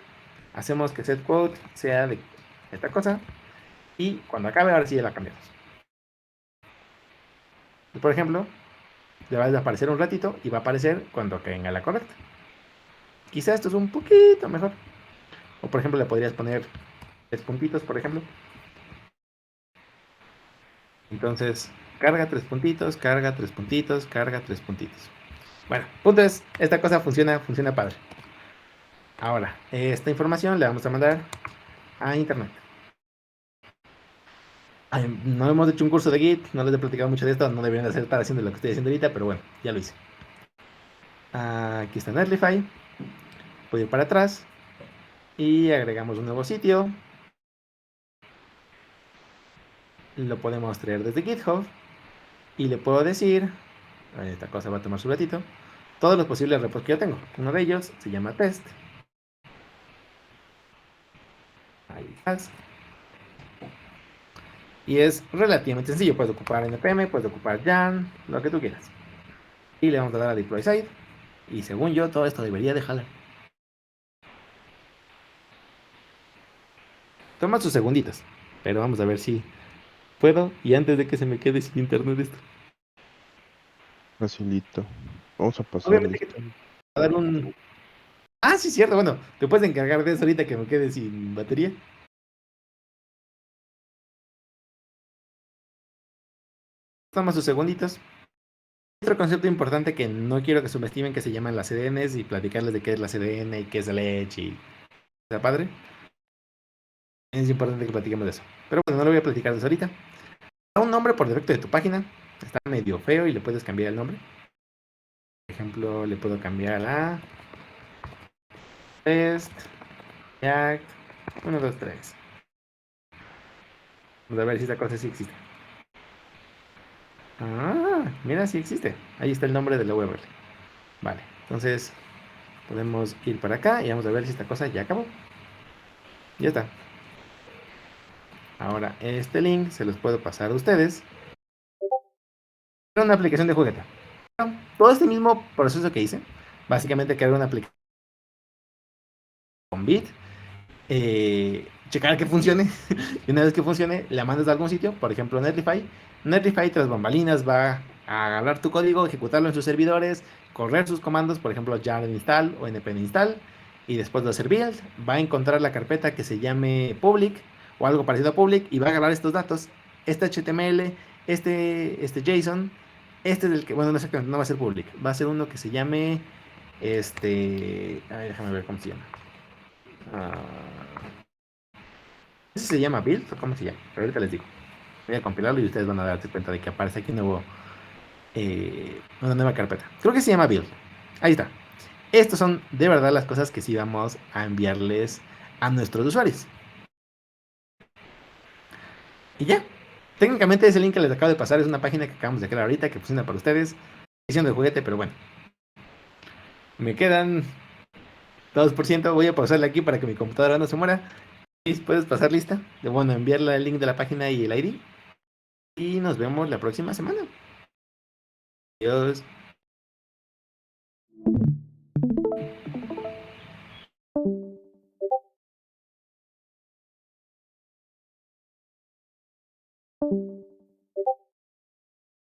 hacemos que set quote sea de esta cosa y cuando acabe ahora sí ya la cambiamos. Y por ejemplo, le va a aparecer un ratito y va a aparecer cuando venga la correcta. Quizá esto es un poquito mejor. O por ejemplo le podrías poner 3 puntitos, por ejemplo. Entonces, carga 3 puntitos, carga 3 puntitos, carga 3 puntitos. Bueno, punto es, esta cosa funciona padre. Ahora, esta información la vamos a mandar a internet. No hemos hecho un curso de Git, no les he platicado mucho de esto, no deberían de estar haciendo lo que estoy haciendo ahorita, pero bueno, ya lo hice. Aquí está Netlify. Puedo ir para atrás y agregamos un nuevo sitio. Lo podemos traer desde GitHub y le puedo decir, esta cosa va a tomar su ratito, todos los posibles repos que yo tengo. Uno de ellos se llama test. Ahí estás. Y es relativamente sencillo, puedes ocupar npm, puedes ocupar yarn, lo que tú quieras. Y le vamos a dar a deploy site. Y según yo, todo esto debería de jalar. Toma sus segunditos, pero vamos a ver si puedo y antes de que se me quede sin internet esto. Facilito. Vamos a pasar Obviamente que listo. te voy a dar un... Sí, cierto, bueno, te puedes encargar de eso ahorita que me quede sin batería. Toma sus segunditos. Otro concepto importante que no quiero que subestimen que se llaman las CDNs y platicarles de qué es la CDN y qué es el Edge y... ¿Está padre? Es importante que platiquemos de eso. Pero bueno, no lo voy a platicar de eso ahorita. Da un nombre por defecto de tu página. Está medio feo y le puedes cambiar el nombre. Por ejemplo, le puedo cambiar a test React 1, 2, 3. Vamos a ver si esta cosa sí existe. Mira, sí existe. Ahí está el nombre de la URL. Vale, entonces podemos ir para acá y vamos a ver si esta cosa ya acabó. Ya está. Ahora este link se los puedo pasar a ustedes. Una aplicación de juguete. Todo este mismo proceso que hice, básicamente crear una aplicación con Bit, checar que funcione y una vez que funcione la mandas a algún sitio, por ejemplo Netlify. Netlify tras bambalinas va a agarrar tu código, ejecutarlo en sus servidores, correr sus comandos, por ejemplo yarn install o npm install, y después de hacer build va a encontrar la carpeta que se llame public o algo parecido a public y va a agarrar estos datos, este HTML, este JSON, este es el que, bueno, no sé, no va a ser public, va a ser uno que se llame déjame ver cómo se llama. ¿Ese se llama build o cómo se llama? Pero ahorita les digo. Voy a compilarlo y ustedes van a darse cuenta de que aparece aquí una nueva carpeta. Creo que se llama build. Ahí está. Estas son de verdad las cosas que sí vamos a enviarles a nuestros usuarios. Y ya. Técnicamente ese link que les acabo de pasar es una página que acabamos de crear ahorita que funciona para ustedes. Edición de juguete, pero bueno. Me quedan 2%. Voy a pausarle aquí para que mi computadora no se muera. Luis, ¿puedes pasar lista? Bueno, enviarle el link de la página y el ID. Y nos vemos la próxima semana. Adiós.